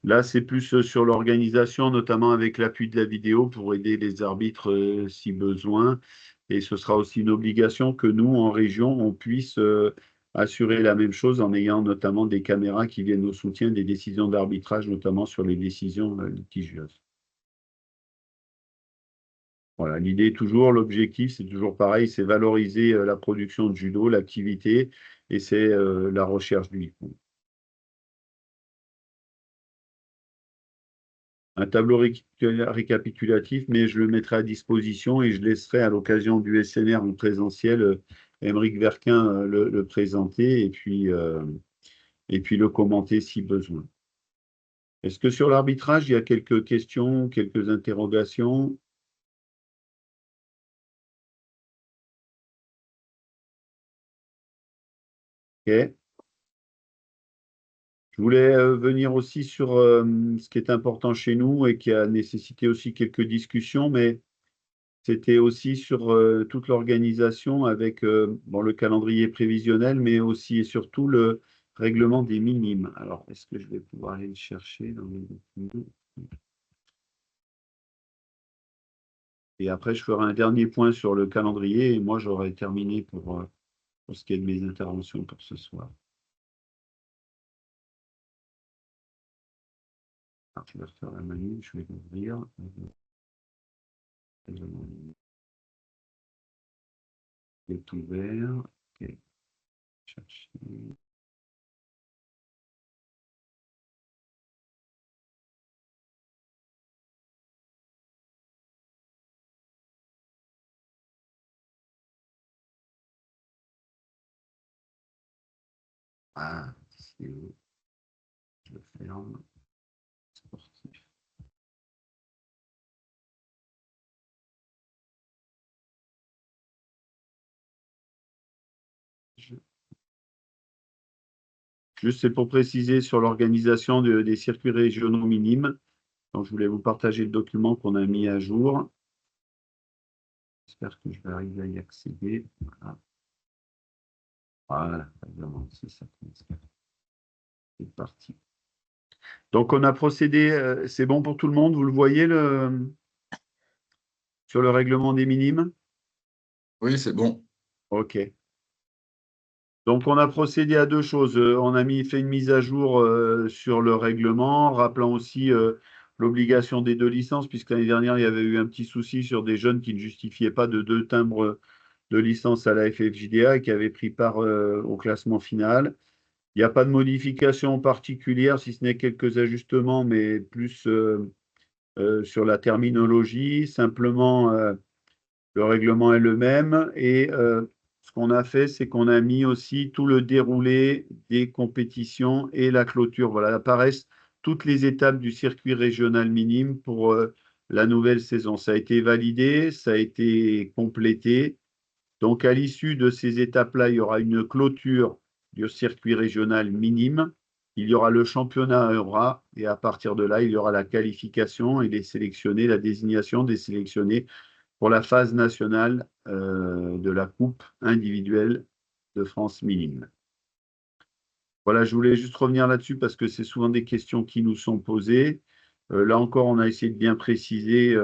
là, c'est plus sur l'organisation, notamment avec l'appui de la vidéo pour aider les arbitres si besoin. Et ce sera aussi une obligation que nous, en région, on puisse assurer la même chose en ayant notamment des caméras qui viennent au soutien des décisions d'arbitrage, notamment sur les décisions litigieuses. Voilà, l'idée toujours, l'objectif, c'est toujours pareil, c'est valoriser la production de judo, l'activité, et c'est la recherche du diplôme. Un tableau récapitulatif, mais je le mettrai à disposition et je laisserai à l'occasion du SNR en présentiel Aymeric Verquin le présenter et puis le commenter si besoin. Est-ce que sur l'arbitrage, il y a quelques questions, quelques interrogations? Ok. Je voulais venir aussi sur ce qui est important chez nous et qui a nécessité aussi quelques discussions, mais c'était aussi sur toute l'organisation avec bon, le calendrier prévisionnel, mais aussi et surtout le règlement des minimes. Alors, est-ce que je vais pouvoir aller le chercher dans les documents? Et après, je ferai un dernier point sur le calendrier et moi, j'aurai terminé pour ce qui est de mes interventions pour ce soir. Alors, je vais refaire la manie, je vais l'ouvrir. Il est ouvert. Ok. Chercher. Ah, c'est où? Je le ferme. Sportif. Juste, c'est pour préciser sur l'organisation des circuits régionaux minimes. Donc, je voulais vous partager le document qu'on a mis à jour. J'espère que je vais arriver à y accéder. Voilà. Voilà, c'est ça. C'est parti. Donc, on a procédé, c'est bon pour tout le monde, vous le voyez sur le règlement des minimes? Oui, c'est bon. OK. Donc, on a procédé à deux choses. On a fait une mise à jour sur le règlement, rappelant aussi l'obligation des 2 licences, puisque l'année dernière, il y avait eu un petit souci sur des jeunes qui ne justifiaient pas de 2 timbres de licence à la FFJDA et qui avaient pris part au classement final. Il n'y a pas de modification particulière, si ce n'est quelques ajustements, mais plus sur la terminologie. Simplement, le règlement est le même et ce qu'on a fait, c'est qu'on a mis aussi tout le déroulé des compétitions et la clôture. Voilà, apparaissent toutes les étapes du circuit régional minime pour la nouvelle saison. Ça a été validé, ça a été complété. Donc, à l'issue de ces étapes-là, il y aura une clôture du circuit régional minime. Il y aura le championnat EURA et à partir de là, il y aura la qualification et les sélectionnés, la désignation des sélectionnés pour la phase nationale de la Coupe individuelle de France minime. Voilà, je voulais juste revenir là-dessus parce que c'est souvent des questions qui nous sont posées. Là encore, on a essayé de bien préciser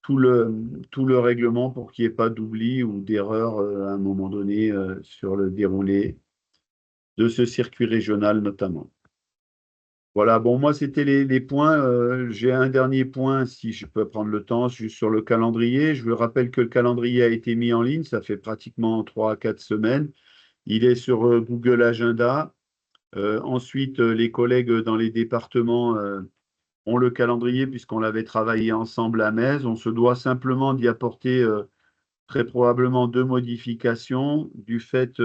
tout le règlement pour qu'il n'y ait pas d'oubli ou d'erreur à un moment donné sur le déroulé de ce circuit régional notamment. Voilà, bon, moi, c'était les points. J'ai un dernier point, si je peux prendre le temps, juste sur le calendrier. Je vous rappelle que le calendrier a été mis en ligne, ça fait pratiquement 3 à 4 semaines. Il est sur Google Agenda. Ensuite, les collègues dans les départements ont le calendrier puisqu'on l'avait travaillé ensemble à Metz. On se doit simplement d'y apporter très probablement 2 modifications du fait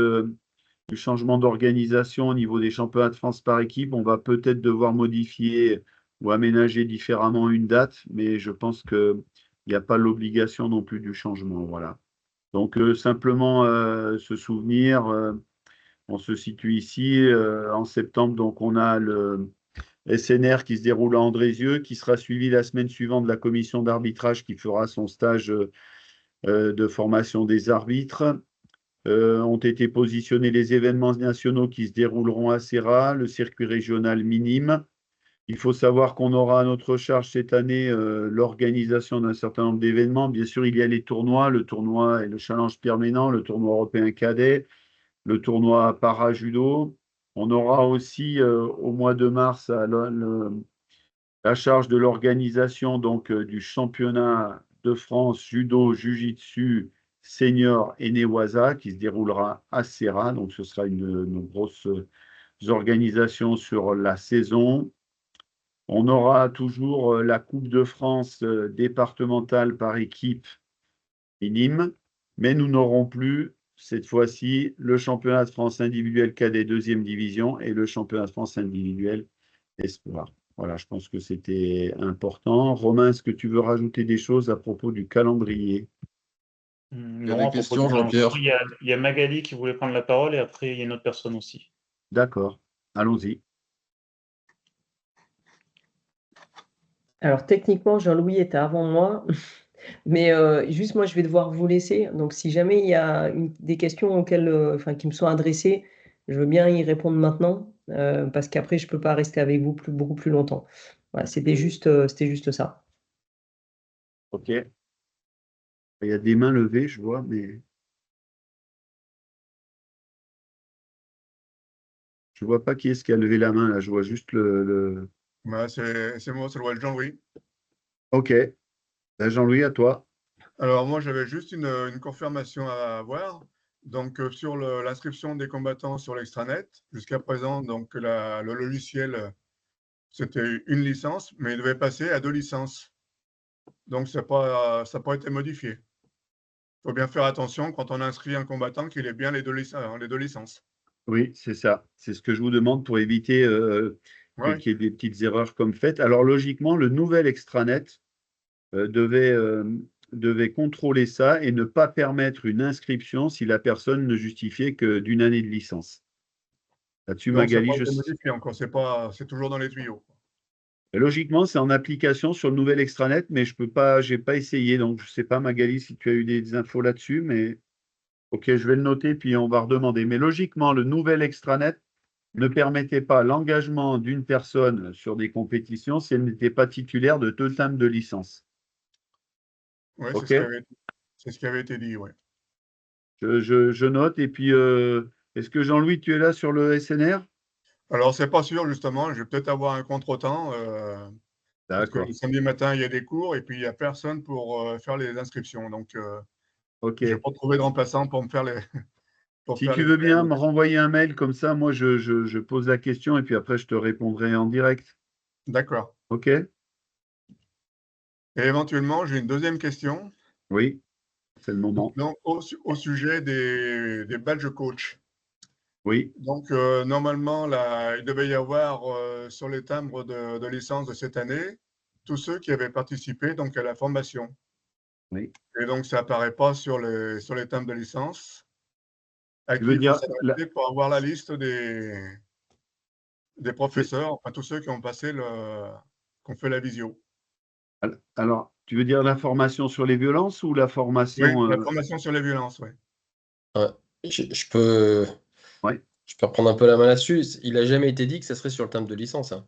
du changement d'organisation au niveau des championnats de France par équipe. On va peut-être devoir modifier ou aménager différemment une date, mais je pense qu'il n'y a pas l'obligation non plus du changement. Voilà. Donc, simplement se souvenir, on se situe ici en septembre, donc on a le SNR qui se déroule à Andrézieux, qui sera suivi la semaine suivante de la commission d'arbitrage qui fera son stage de formation des arbitres. Ont été positionnés les événements nationaux qui se dérouleront à Serra, le circuit régional minime. Il faut savoir qu'on aura à notre charge cette année l'organisation d'un certain nombre d'événements. Bien sûr, il y a les tournois, le tournoi et le challenge Pierre Ménant, le tournoi européen cadet, le tournoi para-judo. On aura aussi au mois de mars la charge de l'organisation donc du championnat de France judo, jiu-jitsu senior et Newaza qui se déroulera à Serra. Donc ce sera une grosse organisation sur la saison. On aura toujours la Coupe de France départementale par équipe minime, mais nous n'aurons plus cette fois-ci, le championnat de France individuel cadet deuxième division et le championnat de France individuel espoir. Voilà, je pense que c'était important. Romain, est-ce que tu veux rajouter des choses à propos du calendrier? Il y a Non, des à propos questions, du Jean-Pierre? calendrier, il y a Magali qui voulait prendre la parole et après, il y a une autre personne aussi. D'accord, allons-y. Alors techniquement, Jean-Louis était avant moi, mais juste moi, je vais devoir vous laisser. Donc si jamais il y a des questions qui me sont adressées, je veux bien y répondre maintenant, parce qu'après, je ne peux pas rester avec vous beaucoup plus longtemps. Voilà, c'était juste ça. OK. Il y a des mains levées, je vois, mais je ne vois pas qui est-ce qui a levé la main, là. Je vois juste le... Bah, c'est moi, c'est le Jean-Louis. OK. Ben, Jean-Louis, à toi. Alors moi, j'avais juste une confirmation à avoir. Donc sur l'inscription des combattants sur l'extranet, jusqu'à présent, donc le logiciel, c'était une licence, mais il devait passer à 2 licences. Donc ça n'a pas été modifié. Il faut bien faire attention quand on inscrit un combattant qu'il ait bien les deux licences. Oui, c'est ça. C'est ce que je vous demande pour éviter Ouais. qu'il y ait des petites erreurs comme faites. Alors, logiquement, le nouvel extranet devait contrôler ça et ne pas permettre une inscription si la personne ne justifiait que d'une année de licence. Là-dessus, Donc ça n'a Magali, pas été modifié encore, c'est toujours dans les tuyaux. logiquement, c'est en application sur le nouvel extranet, mais j'ai pas essayé, donc je ne sais pas, Magali, si tu as eu des infos là-dessus, mais OK, je vais le noter, puis on va redemander. Mais logiquement, le nouvel extranet ne permettait pas l'engagement d'une personne sur des compétitions si elle n'était pas titulaire de 2 timbres de licence. Oui, OK? c'est ce qui avait été dit, oui. Je note. Et puis, est-ce que Jean-Louis, tu es là sur le SNR? Alors, c'est pas sûr, justement. Je vais peut-être avoir un contretemps. Parce que D'accord. le samedi matin, il y a des cours et puis il n'y a personne pour faire les inscriptions. Donc, OK. je n'ai pas trouvé de remplaçant pour me faire les. Si tu veux bien me renvoyer un mail comme ça, moi, je pose la question et puis après, je te répondrai en direct. D'accord. OK? Et éventuellement, j'ai une deuxième question. Oui, c'est le moment. Donc, au sujet des badges coach. Oui. Donc, normalement, là, il devait y avoir sur les timbres de licence de cette année, tous ceux qui avaient participé donc, à la formation. Oui. Et donc, ça n'apparaît pas sur les timbres de licence. À Tu qui veux il faut dire s'adresser pour avoir la liste des professeurs, enfin tous ceux qui ont passé qu'on fait la visio. alors, tu veux dire la formation sur les violences ou la Oui, formation la formation sur les violences, oui. Ouais. Je peux Ouais. reprendre un peu la main là-dessus. Il n'a jamais été dit que ça serait sur le timbre de licence, hein.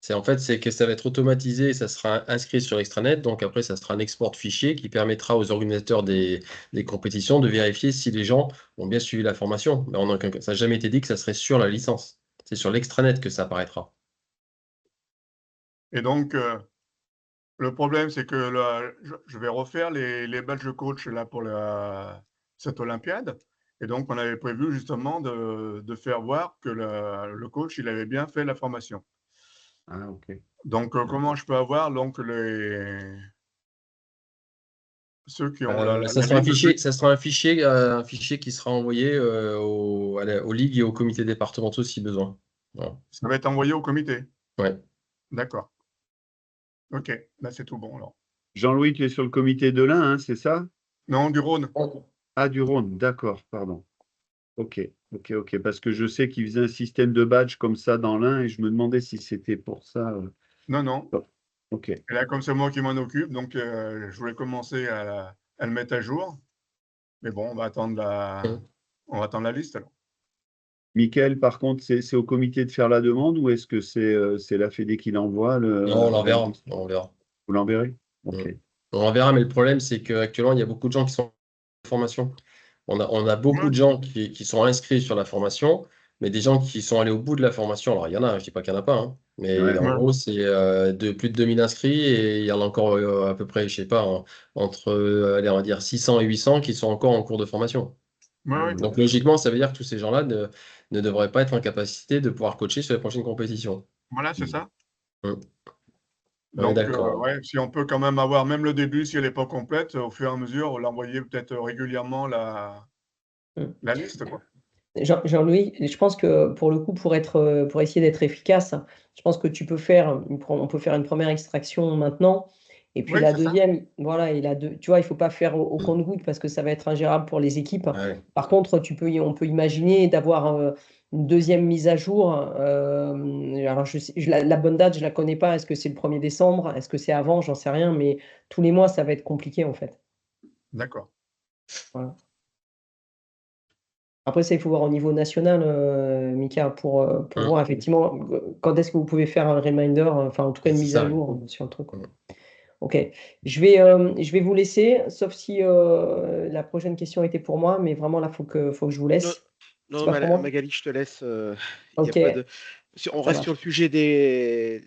C'est que ça va être automatisé, ça sera inscrit sur l'extranet, donc après ça sera un export de fichier qui permettra aux organisateurs des compétitions de vérifier si les gens ont bien suivi la formation. Mais ça n'a jamais été dit que ça serait sur la licence. C'est sur l'extranet que ça apparaîtra. Et donc, le problème, c'est que je vais refaire les badges coach là, pour cette Olympiade. Et donc, on avait prévu justement de faire voir que le coach, il avait bien fait la formation. Ah, OK. Donc, comment je peux avoir donc ceux qui ont Ça sera un fichier qui sera envoyé aux ligues et aux comités départementaux si besoin. Voilà. Ça va être envoyé au comité. Ouais. D'accord. OK, là c'est tout bon alors. Jean-Louis, tu es sur le comité de l'Ain, hein, c'est ça? Non, du Rhône. Ah, du Rhône, d'accord, pardon. OK, parce que je sais qu'ils faisaient un système de badge comme ça dans l'Ain et je me demandais si c'était pour ça. Non, non. OK. Et là, comme c'est moi qui m'en occupe, donc je voulais commencer à le mettre à jour. Mais bon, on va attendre la liste alors. Mickaël, par contre, c'est au comité de faire la demande ou est-ce que c'est la Fédé qui l'envoie? Non, on l'enverra. Vous l'enverrez? OK. On l'enverra, mais le problème, c'est qu'actuellement, il y a beaucoup de gens qui sont en formation. On a beaucoup de gens qui sont inscrits sur la formation, mais des gens qui sont allés au bout de la formation. Alors, il y en a, je ne dis pas qu'il n'y en a pas, hein, mais en gros, c'est de plus de 2000 inscrits et il y en a encore à peu près, je ne sais pas, entre, allez, on va dire 600 et 800 qui sont encore en cours de formation. Donc, logiquement, ça veut dire que tous ces gens-là ne devraient pas être en capacité de pouvoir coacher sur les prochaines compétitions. Voilà, c'est ça. Donc, si on peut quand même avoir, même le début, si elle n'est pas complète, au fur et à mesure, l'envoyer peut-être régulièrement la liste, quoi. Jean-Louis, je pense que pour le coup, pour essayer d'être efficace, je pense que on peut faire une première extraction maintenant. Et puis Oui, la c'est ça. deuxième, voilà, tu vois, il ne faut pas faire au compte-gouttes parce que ça va être ingérable pour les équipes. Ouais. Par contre, on peut imaginer d'avoir une deuxième mise à jour. Alors, la bonne date, je ne la connais pas. Est-ce que c'est le 1er décembre? Est-ce que c'est avant? J'en sais rien. Mais tous les mois, ça va être compliqué en fait. D'accord. Voilà. Après, ça, il faut voir au niveau national, Mika, pour voir effectivement quand est-ce que vous pouvez faire un reminder, enfin en tout cas une C'est mise à ça, jour sur le truc. Mm. Ok, je vais vous laisser, sauf si la prochaine question était pour moi, mais vraiment là, faut que je vous Non, laisse. non, C'est pas pour moi? Magali, je te laisse. Y a Ok, pas de... On ça reste sur marche. le sujet des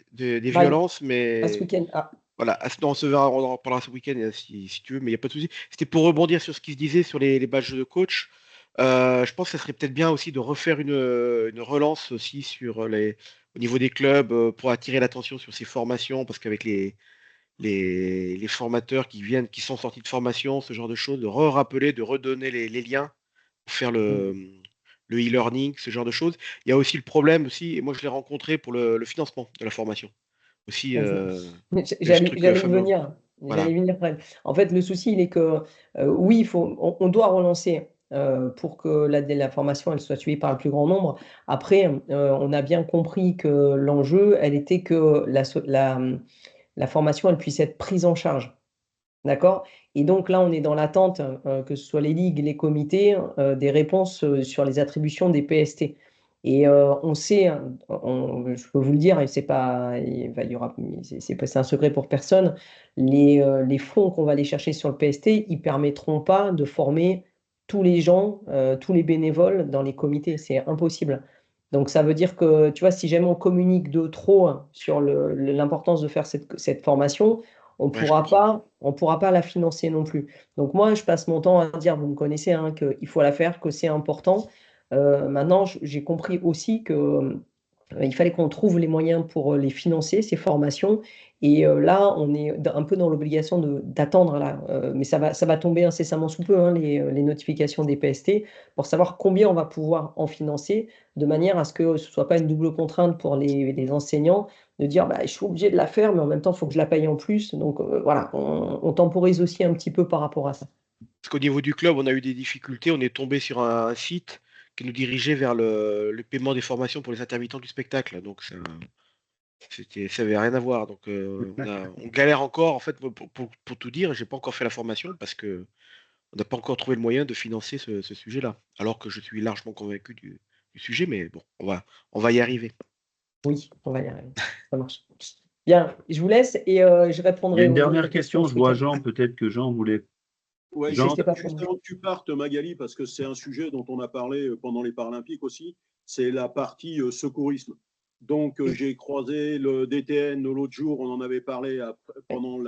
Bah, violences, à ce mais week-end. Ah, voilà, non, on en reparlera ce week-end si tu veux, mais il n'y a pas de souci. C'était pour rebondir sur ce qui se disait sur les badges de coach. Je pense que ça serait peut-être bien aussi de refaire une relance aussi au niveau des clubs pour attirer l'attention sur ces formations, parce qu'avec les formateurs qui sont sortis de formation, ce genre de choses, de rappeler, de redonner les liens pour faire le e-learning, ce genre de choses. Il y a aussi le problème aussi, et moi je l'ai rencontré pour le financement de la formation. Aussi, ce J'allais truc y fameux. venir. Voilà. J'allais y venir après. En fait, le souci, il est que oui, on doit relancer pour que la formation elle soit suivie par le plus grand nombre. Après, on a bien compris que l'enjeu, elle était que la formation elle puisse être prise en charge. D'accord? Et donc là, on est dans l'attente, que ce soit les ligues, les comités, des réponses sur les attributions des PST. Et on sait, hein, je peux vous le dire, et c'est pas, il y aura, c'est un secret pour personne, les fonds qu'on va aller chercher sur le PST, ils permettront pas de former tous les gens, tous les bénévoles dans les comités. C'est impossible. Donc ça veut dire que, tu vois, si jamais on communique de trop hein, sur l'importance de faire cette formation, Ouais, je comprends. on pourra pas la financer non plus. Donc moi, je passe mon temps à dire, vous me connaissez, hein, qu'il faut la faire, que c'est important. Maintenant, j'ai compris aussi que il fallait qu'on trouve les moyens pour les financer, ces formations. Et là, on est un peu dans l'obligation d'attendre là. Mais ça va tomber incessamment sous peu, hein, les notifications des PST, pour savoir combien on va pouvoir en financer, de manière à ce que ce ne soit pas une double contrainte pour les enseignants, de dire bah, je suis obligé de la faire, mais en même temps, il faut que je la paye en plus. Donc voilà, on temporise aussi un petit peu par rapport à ça. Parce qu'au niveau du club, on a eu des difficultés. On est tombé sur un site qui nous dirigeait vers le paiement des formations pour les intermittents du spectacle. Donc ça avait rien à voir. Donc on galère encore en fait pour tout dire. J'ai pas encore fait la formation parce que on n'a pas encore trouvé le moyen de financer ce sujet-là. Alors que je suis largement convaincu du sujet, mais bon, on va y arriver. Oui, on va y arriver. Ça marche. Bien, je vous laisse et je Il y a répondrai une aux dernière autres questions question. ce Je vois week-end. Jean. Peut-être que Jean voulait. Ouais, Jean, C'était pas pour juste moi. avant que tu partes, Magali, parce que c'est un sujet dont on a parlé pendant les Paralympiques aussi, c'est la partie secourisme. Donc, j'ai croisé le DTN l'autre jour, on en avait parlé pendant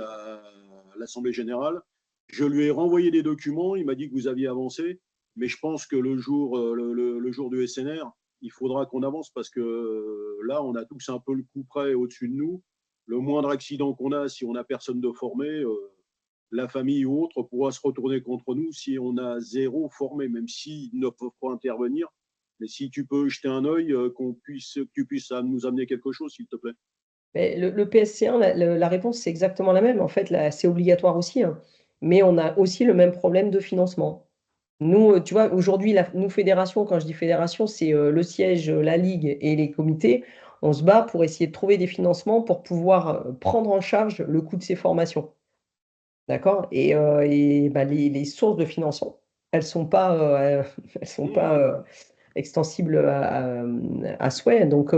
l'Assemblée générale. Je lui ai renvoyé des documents, il m'a dit que vous aviez avancé, mais je pense que le jour du SNR, il faudra qu'on avance parce que là, on a tous un peu le coup près au-dessus de nous. Le moindre accident qu'on a, si on n'a personne de formé, la famille ou autre pourra se retourner contre nous si on a zéro formé, même s'ils ne peuvent pas intervenir. Mais si tu peux jeter un œil, que tu puisses nous amener quelque chose, s'il te plaît. Mais le PSC1, la réponse, c'est exactement la même. En fait, c'est obligatoire aussi, hein. Mais on a aussi le même problème de financement. Nous, tu vois, aujourd'hui, nous, fédération, quand je dis fédération, c'est le siège, la ligue et les comités. On se bat pour essayer de trouver des financements pour pouvoir prendre en charge le coût de ces formations. D'accord? Et bah, les sources de financement, elles sont pas, elles sont pas extensibles à souhait. Donc,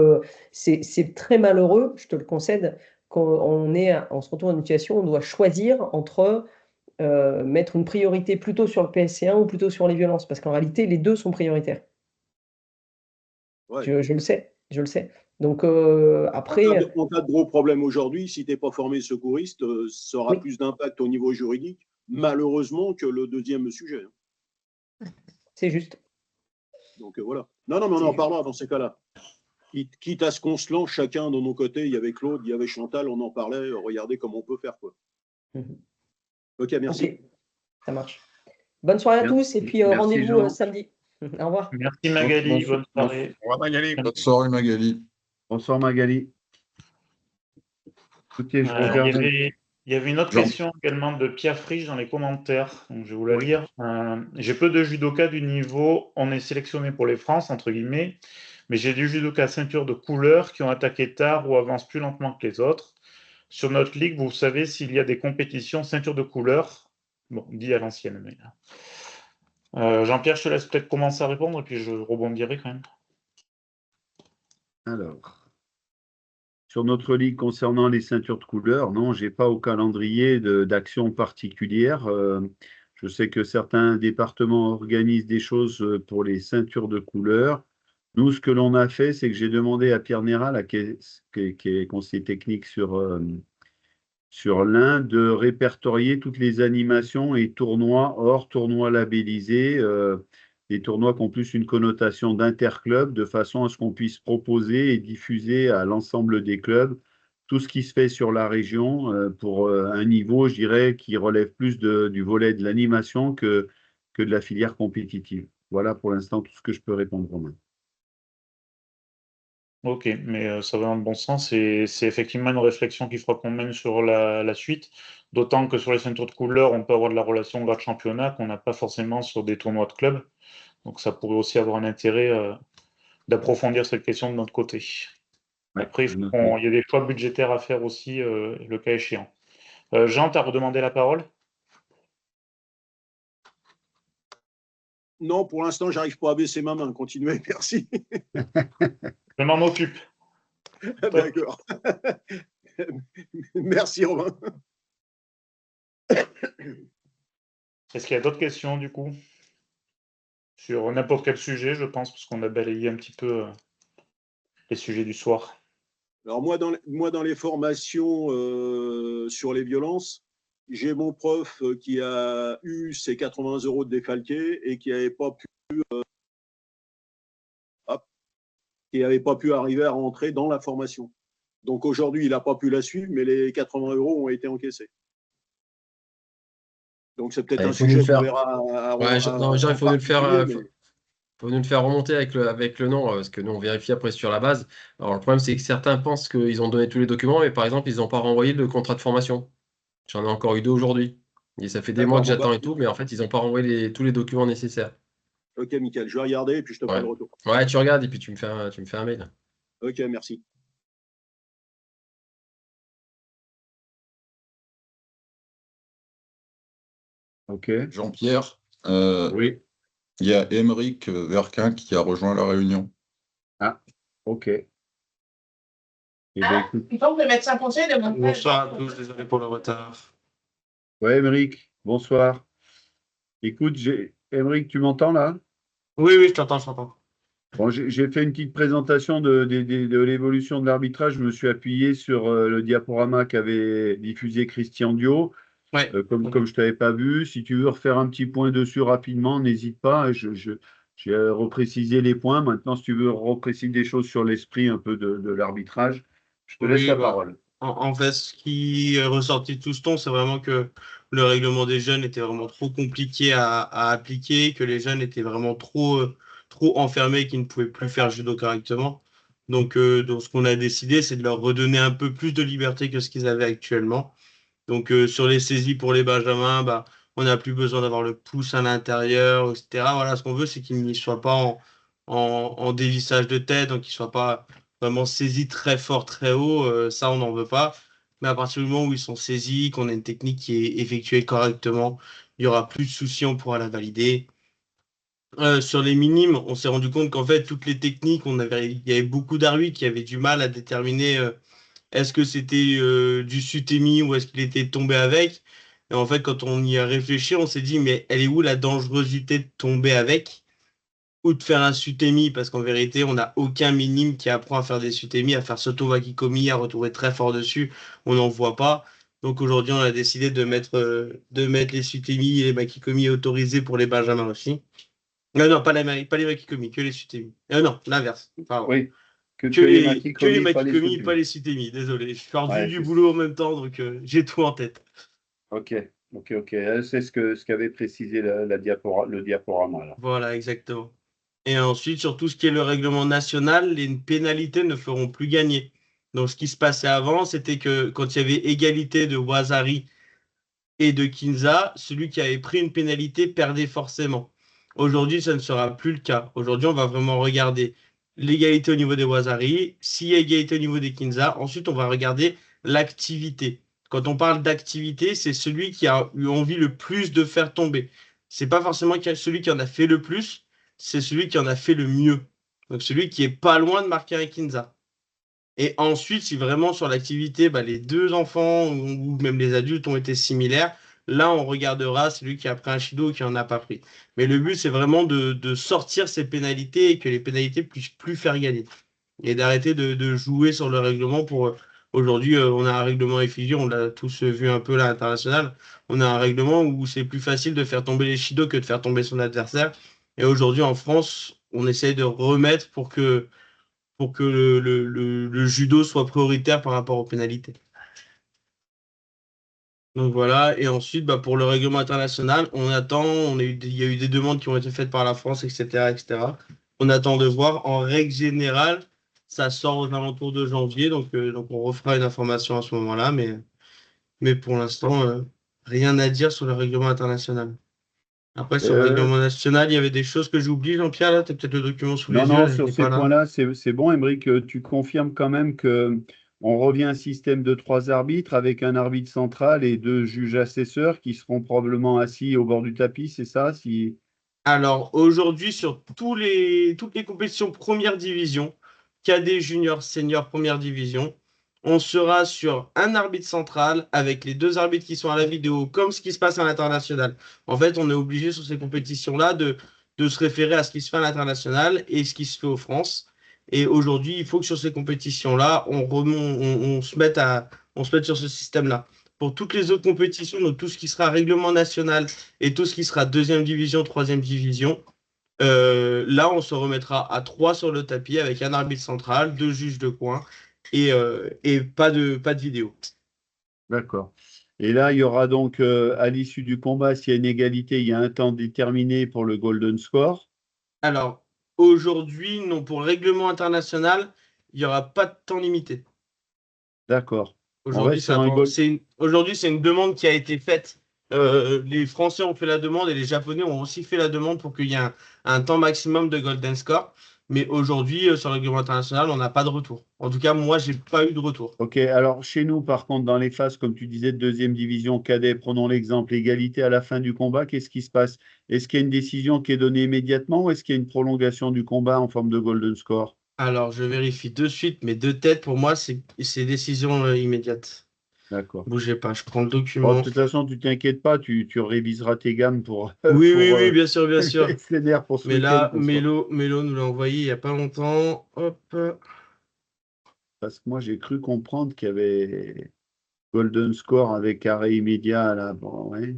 c'est très malheureux, je te le concède, on se retrouve dans une situation où on doit choisir entre mettre une priorité plutôt sur le PSC1 ou plutôt sur les violences, parce qu'en réalité, les deux sont prioritaires. Ouais. Je le sais, je le sais. Donc, après, En cas de gros problème aujourd'hui, si tu n'es pas formé secouriste, ça aura oui, plus d'impact au niveau juridique, malheureusement, que le deuxième sujet. c'est juste. Donc voilà. Non, mais on C'est en juste. parlera dans ces cas-là. Quitte à ce qu'on se lance chacun de nos côtés, il y avait Claude, il y avait Chantal, on en parlait, regardez comment on peut faire, quoi. Mhm. Ok, merci. Ok, ça marche. Bonne soirée à Merci. tous et puis Merci, rendez-vous Jean. samedi. Au revoir. Merci Magali, bonne soirée. Au revoir, Magali. Bonne soirée, Magali. Bonsoir Magali. Écoutez, je Il y regarde. avait une autre Jean. question également de Pierre Frisch dans les commentaires, donc je vais vous la lire. J'ai peu de judokas du niveau, on est sélectionné pour les France, entre guillemets, mais j'ai des judokas ceinture de couleur qui ont attaqué tard ou avancent plus lentement que les autres. Sur notre ligue, vous savez s'il y a des compétitions ceinture de couleur, bon, dit à l'ancienne, mais... Jean-Pierre, je te laisse peut-être commencer à répondre et puis je rebondirai quand même. Alors, sur notre ligue concernant les ceintures de couleur, non, j'ai pas au calendrier d'action particulière. Je sais que certains départements organisent des choses pour les ceintures de couleur. Nous, ce que l'on a fait, c'est que j'ai demandé à Pierre Néral, qui est conseiller technique sur l'Ain, de répertorier toutes les animations et tournois hors tournois labellisés, des tournois qui ont plus une connotation d'interclub, de façon à ce qu'on puisse proposer et diffuser à l'ensemble des clubs tout ce qui se fait sur la région pour un niveau, je dirais, qui relève plus du volet de l'animation que de la filière compétitive. Voilà pour l'instant tout ce que je peux répondre, Romain. Ok, mais ça va dans le bon sens et c'est effectivement une réflexion qu'il faudra qu'on mène sur la suite, d'autant que sur les ceintures de couleur, on peut avoir de la relation grade-championnat qu'on n'a pas forcément sur des tournois de club. Donc ça pourrait aussi avoir un intérêt d'approfondir cette question de notre côté. Ouais, Après, il y a des choix budgétaires à faire aussi, le cas échéant. Jean, tu as redemandé la parole? Non, pour l'instant, j'arrive pas à baisser ma main. Continuez, merci. Je m'en occupe. D'accord. Merci, Romain. Est-ce qu'il y a d'autres questions du coup? Sur n'importe quel sujet, je pense, parce qu'on a balayé un petit peu les sujets du soir. Alors moi, dans les formations sur les violences, j'ai mon prof qui a eu ses 80 € de défalqué et qui n'avait pas pu arriver à rentrer dans la formation. Donc aujourd'hui, il n'a pas pu la suivre, mais les 80 € ont été encaissés. Donc c'est peut-être un sujet qu'on verra. Il faut nous le faire. Faut nous le faire remonter avec le nom, parce que nous, on vérifie après sur la base. Alors, le problème, c'est que certains pensent qu'ils ont donné tous les documents, mais par exemple, ils n'ont pas renvoyé le contrat de formation. J'en ai encore eu 2 aujourd'hui. Et ça fait des mois que j'attends et tout, mais en fait, ils n'ont pas renvoyé tous les documents nécessaires. Ok, Mickaël, je vais regarder et puis je te ferai le retour. Ouais, tu regardes et puis tu me fais un mail. Ok, merci. Ok. Jean-Pierre, Oui. il y a Émeric Verquin qui a rejoint la réunion. Ah, ok. Le médecin conseil de mon Bonsoir à tous, désolé pour le retard. Ouais, Émeric, bonsoir. Écoute, Émeric, tu m'entends là? Oui, je t'entends. Bon, j'ai fait une petite présentation de l'évolution de l'arbitrage. Je me suis appuyé sur le diaporama qu'avait diffusé Christian Dio. Ouais. Comme je ne t'avais pas vu, si tu veux refaire un petit point dessus rapidement, n'hésite pas. J'ai reprécisé les points. Maintenant, si tu veux repréciser des choses sur l'esprit un peu de l'arbitrage, je te laisse la parole. En fait, ce qui est ressorti de tout ce temps, c'est vraiment que le règlement des jeunes était vraiment trop compliqué à appliquer, que les jeunes étaient vraiment trop enfermés, qu'ils ne pouvaient plus faire judo correctement. Donc ce qu'on a décidé, c'est de leur redonner un peu plus de liberté que ce qu'ils avaient actuellement. Donc, sur les saisies pour les benjamins, on n'a plus besoin d'avoir le pouce à l'intérieur, etc. Voilà, ce qu'on veut, c'est qu'ils ne soient pas en dévissage de tête, donc qu'ils ne soient pas vraiment saisis très fort, très haut. Ça, on n'en veut pas. Mais à partir du moment où ils sont saisis, qu'on a une technique qui est effectuée correctement, il n'y aura plus de soucis, on pourra la valider. Sur les minimes, on s'est rendu compte qu'en fait, toutes les techniques, il y avait beaucoup d'arbitres qui avaient du mal à déterminer est-ce que c'était du sutemi ou est-ce qu'il était tombé avec? Et en fait, quand on y a réfléchi, on s'est dit, mais elle est où la dangerosité de tomber avec ou de faire un sutemi? Parce qu'en vérité, on n'a aucun minime qui apprend à faire des sutemi, à faire soto wakikomi, à retrouver très fort dessus. On n'en voit pas. Donc aujourd'hui, on a décidé de mettre les sutemi et les makikomi autorisés pour les benjamins aussi. Non, pas les makikomi, que les sutemi. Non, l'inverse. Pardon. Oui. Que les makikomi, pas les sutemi. Désolé, je suis du boulot en même temps, donc j'ai tout en tête. Ok. Ok. C'est ce qu'avait précisé le diaporama, là. Voilà, exactement. Et ensuite, sur tout ce qui est le règlement national, les pénalités ne feront plus gagner. Donc, ce qui se passait avant, c'était que quand il y avait égalité de Wazari et de Kinza, celui qui avait pris une pénalité perdait forcément. Aujourd'hui, ça ne sera plus le cas. Aujourd'hui, on va vraiment regarder l'égalité au niveau des Wazari, s'il y a égalité au niveau des Kinza. Ensuite, on va regarder l'activité. Quand on parle d'activité, c'est celui qui a eu envie le plus de faire tomber. C'est pas forcément celui qui en a fait le plus, c'est celui qui en a fait le mieux. Donc celui qui est pas loin de marquer un Kinza. Et ensuite, si vraiment sur l'activité, les deux enfants ou même les adultes ont été similaires, là, on regardera celui qui a pris un Shido ou qui n'en a pas pris. Mais le but, c'est vraiment de sortir ces pénalités et que les pénalités puissent plus faire gagner. Et d'arrêter de jouer sur le règlement pour... Aujourd'hui, on a un règlement effigie, on l'a tous vu un peu là, à l'international. On a un règlement où c'est plus facile de faire tomber les Shido que de faire tomber son adversaire. Et aujourd'hui, en France, on essaye de remettre pour que le judo soit prioritaire par rapport aux pénalités. Donc voilà, et ensuite, pour le règlement international, on attend, il y a eu des demandes qui ont été faites par la France, etc., etc. On attend de voir. En règle générale, ça sort aux alentours de janvier, donc on refera une information à ce moment-là, mais pour l'instant, rien à dire sur le règlement international. Après, sur le règlement national, il y avait des choses que j'oublie, Jean-Pierre, là, tu as peut-être le document sous les yeux. Non, sur ces points-là, c'est bon, Aymeric, tu confirmes quand même qu'on revient à un système de 3 arbitres avec un arbitre central et 2 juges assesseurs qui seront probablement assis au bord du tapis, c'est ça? Alors, aujourd'hui, sur toutes les compétitions première division, cadet, junior, senior, première division, on sera sur un arbitre central avec les 2 arbitres qui sont à la vidéo, comme ce qui se passe à l'international. En fait, on est obligé sur ces compétitions-là de se référer à ce qui se fait à l'international et ce qui se fait en France. Et aujourd'hui, il faut que sur ces compétitions-là, on se mette sur ce système-là. Pour toutes les autres compétitions, donc tout ce qui sera règlement national et tout ce qui sera 2e division, 3e division, là, on se remettra à 3 sur le tapis avec un arbitre central, 2 juges de coin et pas de vidéo. D'accord. Et là, il y aura donc, à l'issue du combat, s'il y a une égalité, il y a un temps déterminé pour le golden score. Alors, aujourd'hui, non, pour le règlement international, il n'y aura pas de temps limité. D'accord. Aujourd'hui, c'est une demande qui a été faite. Les Français ont fait la demande et les Japonais ont aussi fait la demande pour qu'il y ait un temps maximum de golden score. Mais aujourd'hui, sur le règlement international, on n'a pas de retour. En tout cas, moi, je n'ai pas eu de retour. Ok, alors chez nous, par contre, dans les phases, comme tu disais, de 2e division cadet, prenons l'exemple, égalité à la fin du combat, qu'est-ce qui se passe? Est-ce qu'il y a une décision qui est donnée immédiatement ou est-ce qu'il y a une prolongation du combat en forme de golden score? Alors, je vérifie de suite, mais de tête, pour moi, c'est décision immédiate. D'accord. Bougez pas, je prends le document. Bon, de toute façon, tu t'inquiètes pas, tu réviseras tes gammes pour. Oui, bien sûr, bien sûr. Pour ce Mais là, week-end, Mélo nous l'a envoyé il n'y a pas longtemps. Hop. Parce que moi, j'ai cru comprendre qu'il y avait golden score avec arrêt immédiat là. Bon, ouais.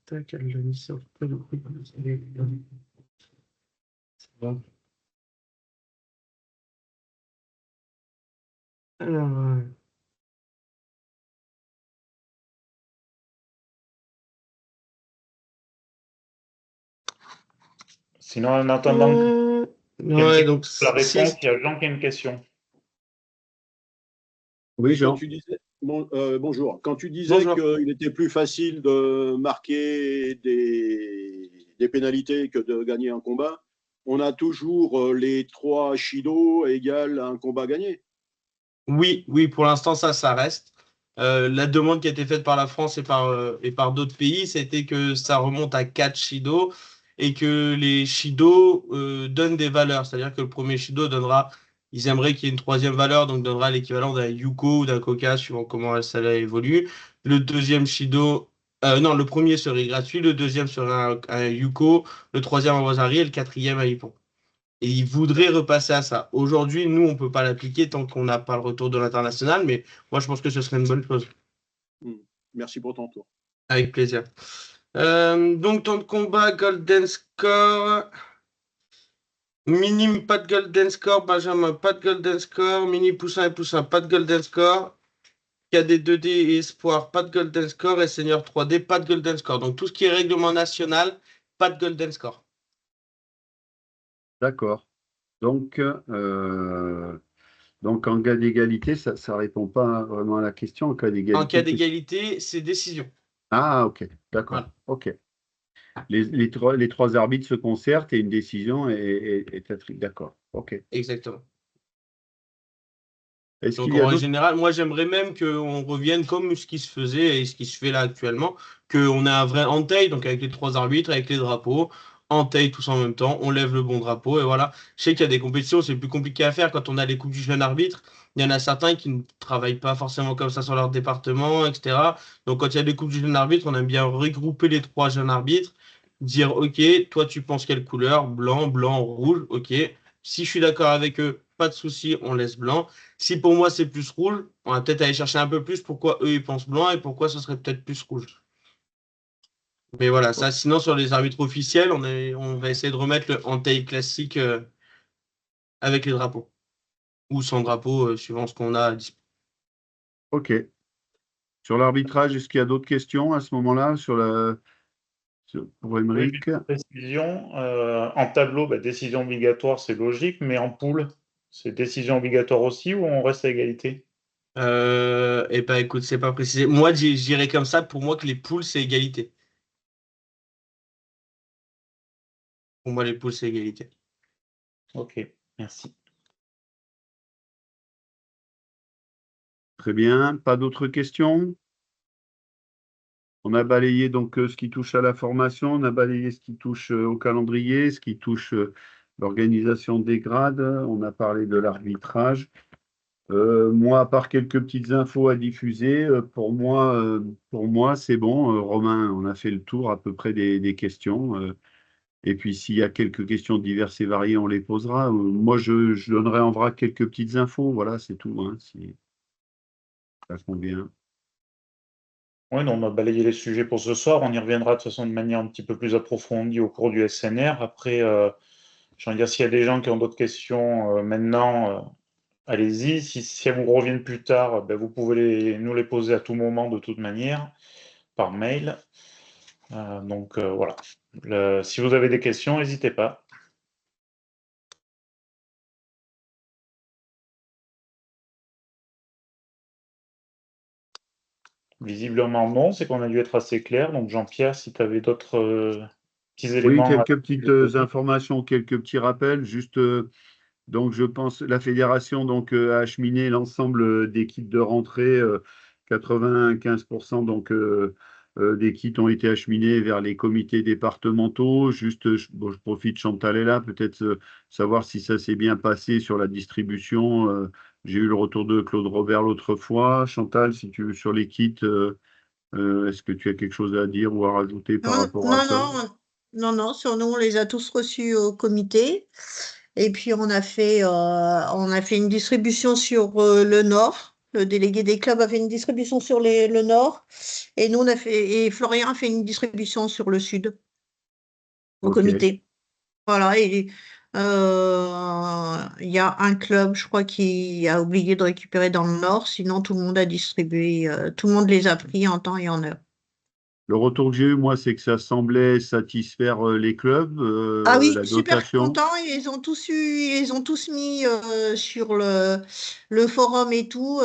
Tac, elle l'a mis sur le coup. C'est bon. Alors, Sinon, en attendant ouais, donc la réponse, il y a Jean qui a une question. Oui, Jean. Bonjour. Quand tu disais qu'il était plus facile de marquer des pénalités que de gagner un combat, on a toujours les 3 Shido égale un combat gagné. Oui, pour l'instant, ça reste. La demande qui a été faite par la France et par d'autres pays, c'était que ça remonte à 4 Shido et que les Shido donnent des valeurs. C'est-à-dire que le premier Shido donnera, ils aimeraient qu'il y ait une 3e valeur, donc donnera l'équivalent d'un Yuko ou d'un Koka, suivant comment ça évolue. Le deuxième Shido, non, le premier serait gratuit, le deuxième serait un Yuko, le 3e un Wazari et le 4e un Ippon. Et ils voudraient repasser à ça. Aujourd'hui, nous, on ne peut pas l'appliquer tant qu'on n'a pas le retour de l'international, mais moi, je pense que ce serait une bonne chose. Merci pour ton tour. Avec plaisir. Donc, temps de combat, golden score. Minime, pas de golden score. Benjamin, pas de golden score. Mini Poussin et Poussin, pas de golden score. KD 2D et Espoir, pas de golden score. Et Seigneur 3D, pas de golden score. Donc tout ce qui est règlement national, pas de golden score. D'accord. Donc, en cas d'égalité, ça ne répond pas vraiment à la question. En cas d'égalité, En cas d'égalité, c'est décision. Ah, ok, d'accord. Voilà. Ok. Les trois arbitres se concertent et une décision est attribuée. D'accord. Ok. Exactement. Est-ce Donc qu'il y a en d'autres? général, moi j'aimerais même qu'on revienne comme ce qui se faisait et ce qui se fait là actuellement, qu'on ait un vrai entail, donc avec les trois arbitres, avec les drapeaux, entail tous en même temps, on lève le bon drapeau et voilà. Je sais qu'il y a des compétitions, c'est plus compliqué à faire quand on a les coupes du jeune arbitre. Il y en a certains qui ne travaillent pas forcément comme ça sur leur département, etc. Donc quand il y a des coupes du jeune arbitre, on aime bien regrouper les trois jeunes arbitres, dire ok, toi tu penses quelle couleur? Blanc, blanc, rouge, ok. Si je suis d'accord avec eux, pas de souci, on laisse blanc. Si pour moi c'est plus rouge, on va peut-être aller chercher un peu plus pourquoi eux ils pensent blanc et pourquoi ce serait peut-être plus rouge. Mais voilà, ça, sinon sur les arbitres officiels, on va essayer de remettre le entail classique avec les drapeaux. Ou sans drapeau, suivant ce qu'on a à disposition. Ok. Sur l'arbitrage, est-ce qu'il y a d'autres questions à ce moment-là pour Oui, Émeric? juste une précision. En tableau, décision obligatoire, c'est logique, mais en poule, c'est décision obligatoire aussi ou on reste à égalité? Et ben écoute, c'est pas précisé. Moi, j'irais comme ça, pour moi que les poules, c'est égalité. Pour moi, les poules, c'est égalité. Ok, merci. Très bien. Pas d'autres questions? On a balayé donc ce qui touche à la formation, on a balayé ce qui touche au calendrier, ce qui touche l'organisation des grades, on a parlé de l'arbitrage. Moi, à part quelques petites infos à diffuser, pour moi, c'est bon. Romain, on a fait le tour à peu près des questions. Et puis, s'il y a quelques questions diverses et variées, on les posera. Moi, je donnerai en vrac quelques petites infos. Voilà, c'est tout, hein, si ça convient. Oui, on a balayé les sujets pour ce soir. On y reviendra de toute façon de manière un petit peu plus approfondie au cours du SNR. Après, j'ai envie de dire, s'il y a des gens qui ont d'autres questions maintenant, allez-y. Si elles vous reviennent plus tard, vous pouvez nous les poser à tout moment de toute manière, par mail. Donc voilà. Si vous avez des questions, n'hésitez pas. Visiblement non, c'est qu'on a dû être assez clair. Donc Jean-Pierre, si tu avais d'autres petits Oui, éléments. quelques petites informations, quelques petits rappels. Juste, donc, je pense la fédération donc, a acheminé l'ensemble des kits de rentrée. 95% donc, des kits ont été acheminés vers les comités départementaux. Juste, je profite, Chantal est là, peut-être savoir si ça s'est bien passé sur la distribution. J'ai eu le retour de Claude Robert l'autre fois. Chantal, si tu veux, sur les kits, est-ce que tu as quelque chose à dire ou à rajouter par rapport à ça? Non, sur nous, on les a tous reçus au comité. Et puis, on a fait une distribution sur le Nord. Le délégué des clubs a fait une distribution sur le Nord. Et nous, et Florian a fait une distribution sur le Sud, au Ok. comité. Voilà, et il y a un club, je crois, qui a oublié de récupérer dans le Nord. Sinon, tout le monde a distribué, tout le monde les a pris en temps et en heure. Le retour que j'ai eu, moi, c'est que ça semblait satisfaire les clubs, Ah oui, la super dotation. content. Ils ont tous mis sur le forum et tout.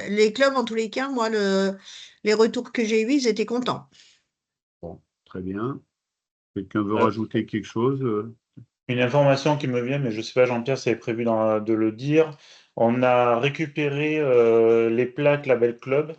Les clubs, en tous les cas, moi, les retours que j'ai eus, ils étaient contents. Bon, très bien. Quelqu'un veut Euh, rajouter quelque chose? Une information qui me vient, mais je ne sais pas, Jean-Pierre, si avait prévu de le dire. On a récupéré les plaques Label Club.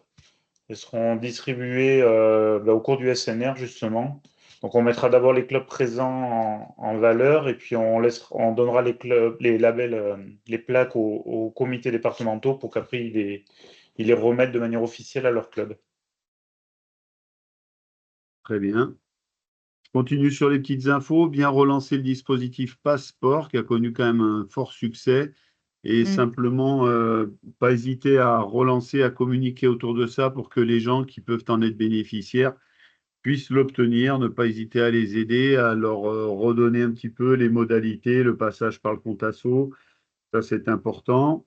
Elles seront distribuées au cours du SNR, justement. Donc, on mettra d'abord les clubs présents en valeur et puis on donnera les labels, les plaques aux comités départementaux pour qu'après ils les remettent de manière officielle à leur club. Très bien. Je continue sur les petites infos. Bien relancer le dispositif Passeport, qui a connu quand même un fort succès. Et simplement, pas hésiter à relancer, à communiquer autour de ça pour que les gens qui peuvent en être bénéficiaires puissent l'obtenir, ne pas hésiter à les aider, à leur redonner un petit peu les modalités, le passage par le compte asso. Ça, c'est important.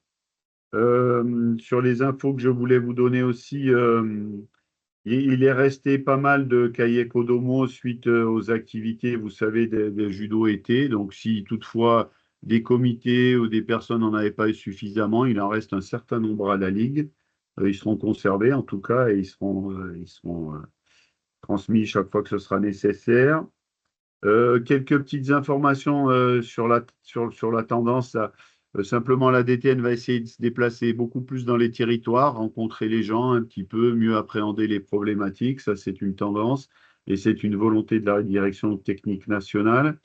Sur les infos que je voulais vous donner aussi, il est resté pas mal de cahiers Kodomo suite aux activités, vous savez, des judo été. Donc, si toutefois des comités ou des personnes n'en avaient pas eu suffisamment, il en reste un certain nombre à la Ligue. Ils seront conservés en tout cas et ils seront transmis chaque fois que ce sera nécessaire. Quelques petites informations sur la tendance. Simplement, la DTN va essayer de se déplacer beaucoup plus dans les territoires, rencontrer les gens un petit peu, mieux appréhender les problématiques. Ça, c'est une tendance et c'est une volonté de la direction technique nationale.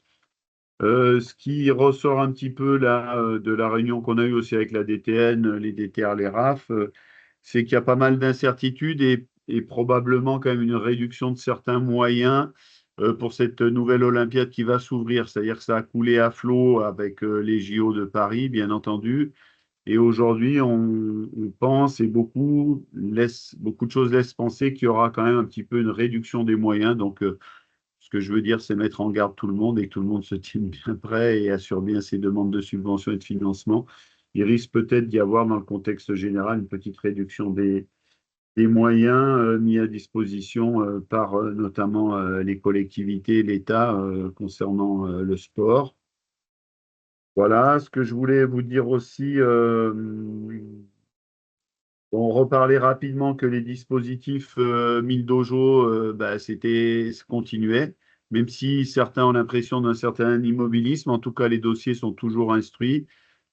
Ce qui ressort un petit peu là, de la réunion qu'on a eue aussi avec la DTN, les DTR, les RAF, c'est qu'il y a pas mal d'incertitudes et probablement quand même une réduction de certains moyens pour cette nouvelle Olympiade qui va s'ouvrir. C'est-à-dire que ça a coulé à flot avec les JO de Paris, bien entendu. Et aujourd'hui, on pense et beaucoup de choses laissent penser qu'il y aura quand même un petit peu une réduction des moyens. Donc, ce que je veux dire, c'est mettre en garde tout le monde et que tout le monde se tienne bien prêt et assure bien ses demandes de subvention et de financement. Il risque peut-être d'y avoir, dans le contexte général, une petite réduction des moyens mis à disposition par notamment les collectivités, l'État concernant le sport. Voilà, ce que je voulais vous dire aussi, on reparlait rapidement que les dispositifs 1000 dojo, continuait, même si certains ont l'impression d'un certain immobilisme. En tout cas, les dossiers sont toujours instruits.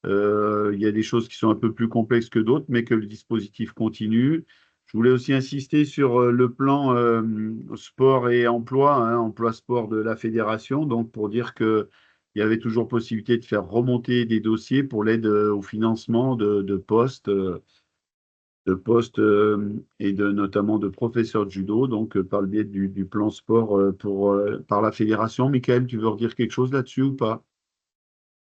Il y a des choses qui sont un peu plus complexes que d'autres, mais que le dispositif continue. Je voulais aussi insister sur le plan sport et emploi, hein, emploi-sport de la fédération, donc pour dire qu'il y avait toujours possibilité de faire remonter des dossiers pour l'aide au financement de postes et notamment de professeurs de judo, donc par le biais du plan sport par la fédération. Michael, tu veux redire quelque chose là-dessus ou pas?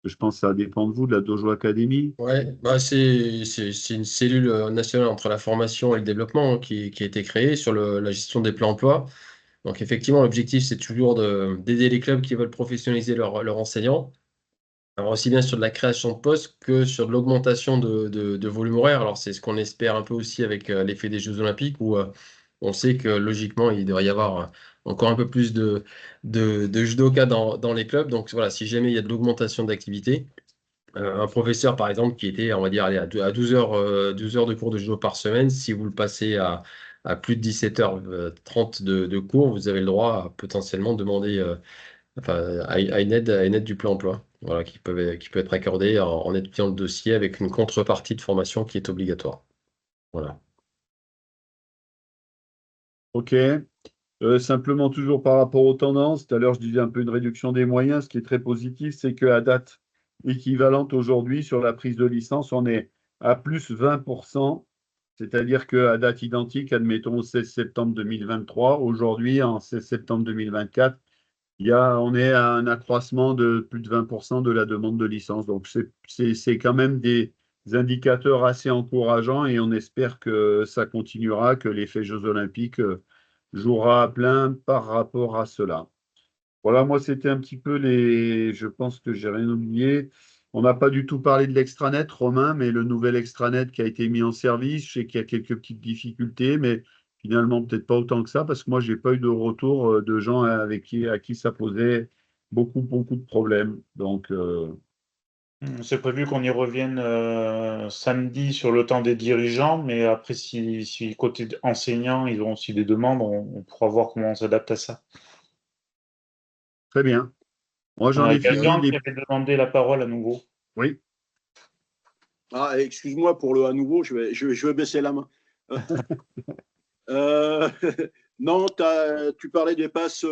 Je pense que ça dépend de vous, de la Dojo Academy. Ouais, bah c'est une cellule nationale entre la formation et le développement hein, qui a été créée sur la gestion des plans emploi. Donc effectivement, l'objectif, c'est toujours d'aider les clubs qui veulent professionnaliser leurs enseignants. Alors aussi bien sur de la création de postes que sur de l'augmentation de volume horaire. Alors c'est ce qu'on espère un peu aussi avec l'effet des Jeux Olympiques où on sait que logiquement, il devrait y avoir encore un peu plus de judoka dans les clubs. Donc voilà, si jamais il y a de l'augmentation d'activité, un professeur, par exemple, qui était, on va dire, allez, à 12 heures, 12 heures de cours de judo par semaine, si vous le passez à plus de 17h30 de cours, vous avez le droit à potentiellement demander à une aide du plan emploi, voilà, qui peut être accordée en étudiant le dossier avec une contrepartie de formation qui est obligatoire. Voilà. OK. Simplement, toujours par rapport aux tendances, tout à l'heure, je disais un peu une réduction des moyens. Ce qui est très positif, c'est qu'à date équivalente aujourd'hui, sur la prise de licence, on est à plus 20%. C'est-à-dire qu'à date identique, admettons au 16 septembre 2023, aujourd'hui, en 16 septembre 2024, on est à un accroissement de plus de 20% de la demande de licence. Donc, c'est quand même des indicateurs assez encourageants et on espère que ça continuera, que l'effet Jeux Olympiques jouera à plein par rapport à cela. Voilà, moi, c'était un petit peu je pense que j'ai rien oublié. On n'a pas du tout parlé de l'extranet, Romain, mais le nouvel extranet qui a été mis en service, je sais qu'il y a quelques petites difficultés, mais finalement, peut-être pas autant que ça, parce que moi, je n'ai pas eu de retour de gens à qui ça posait beaucoup, beaucoup de problèmes. Donc, C'est prévu qu'on y revienne samedi sur le temps des dirigeants, mais après, si côté enseignants, ils ont aussi des demandes, on pourra voir comment on s'adapte à ça. très bien. Moi, j'en ai fini. Gaëtan qui avait demandé la parole à nouveau. Oui. Ah, excuse-moi pour le à nouveau, je vais baisser la main. Non, tu parlais des passes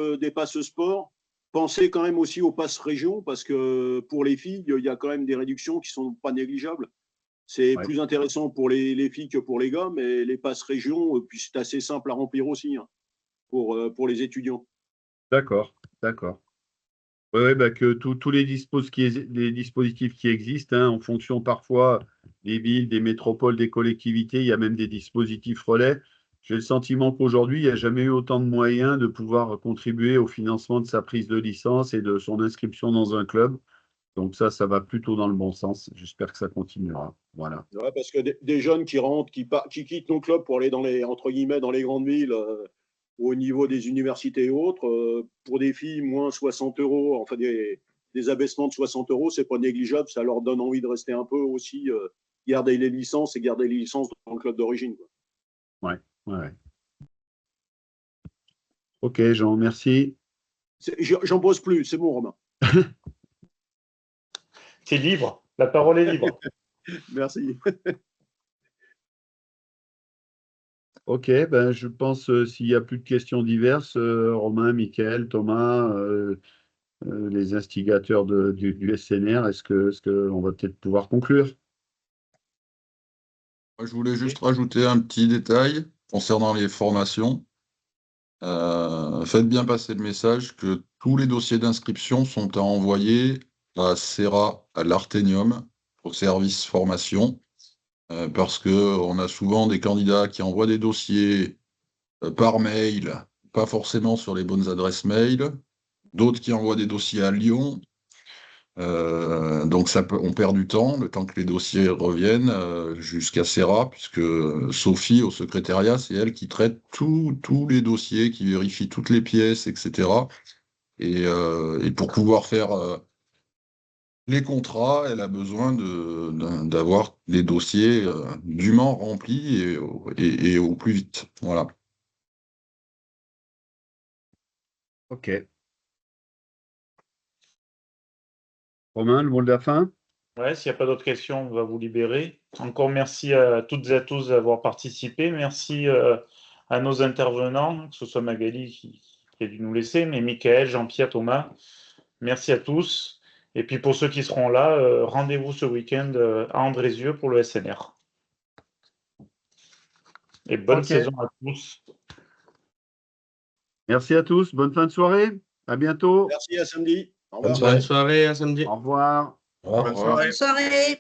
sport. Pensez quand même aussi aux passes région, parce que pour les filles, il y a quand même des réductions qui ne sont pas négligeables. C'est plus intéressant pour les filles que pour les gars, mais les passes région, puis c'est assez simple à remplir aussi hein, pour les étudiants. D'accord, d'accord. Oui, bah que tous les dispositifs qui existent, hein, en fonction parfois des villes, des métropoles, des collectivités, il y a même des dispositifs relais. j'ai le sentiment qu'aujourd'hui, il n'y a jamais eu autant de moyens de pouvoir contribuer au financement de sa prise de licence et de son inscription dans un club. Donc ça va plutôt dans le bon sens. J'espère que ça continuera. Voilà. Ouais, parce que des jeunes qui rentrent, qui quittent nos clubs pour aller entre guillemets, dans les grandes villes, au niveau des universités et autres, pour des filles, moins 60 €, enfin des abaissements de 60 €, c'est pas négligeable. Ça leur donne envie de rester un peu aussi, garder les licences dans le club d'origine. Ouais. Ok, Jean, merci. J'en pose plus, c'est bon, Romain. C'est libre, la parole est libre. Merci. Ok, je pense s'il n'y a plus de questions diverses, Romain, Mickaël, Thomas, les instigateurs du SNR, est-ce qu'on va peut-être pouvoir conclure? Moi, je voulais juste rajouter un petit détail concernant les formations. Faites bien passer le message que tous les dossiers d'inscription sont à envoyer à CERA, à l'Artenium, au service formation, parce qu'on a souvent des candidats qui envoient des dossiers par mail, pas forcément sur les bonnes adresses mail, d'autres qui envoient des dossiers à Lyon. Donc on perd du temps, le temps que les dossiers reviennent jusqu'à CERA, puisque Sophie, au secrétariat, c'est elle qui traite tous les dossiers, qui vérifie toutes les pièces, etc. Et pour pouvoir faire les contrats, elle a besoin d'avoir les dossiers dûment remplis et au plus vite. Voilà. Ok. Romain, le mot de la fin? Ouais, s'il n'y a pas d'autres questions, on va vous libérer. Encore merci à toutes et à tous d'avoir participé. Merci à nos intervenants, que ce soit Magali qui a dû nous laisser, mais Mickaël, Jean-Pierre, Thomas. Merci à tous. Et puis pour ceux qui seront là, rendez-vous ce week-end à Andrézieux pour le SNR. Et bonne saison à tous. Merci à tous. Bonne fin de soirée. À bientôt. Merci, à samedi. Au revoir. Bonne soirée, à samedi. Au revoir. Au revoir. Bonne soirée.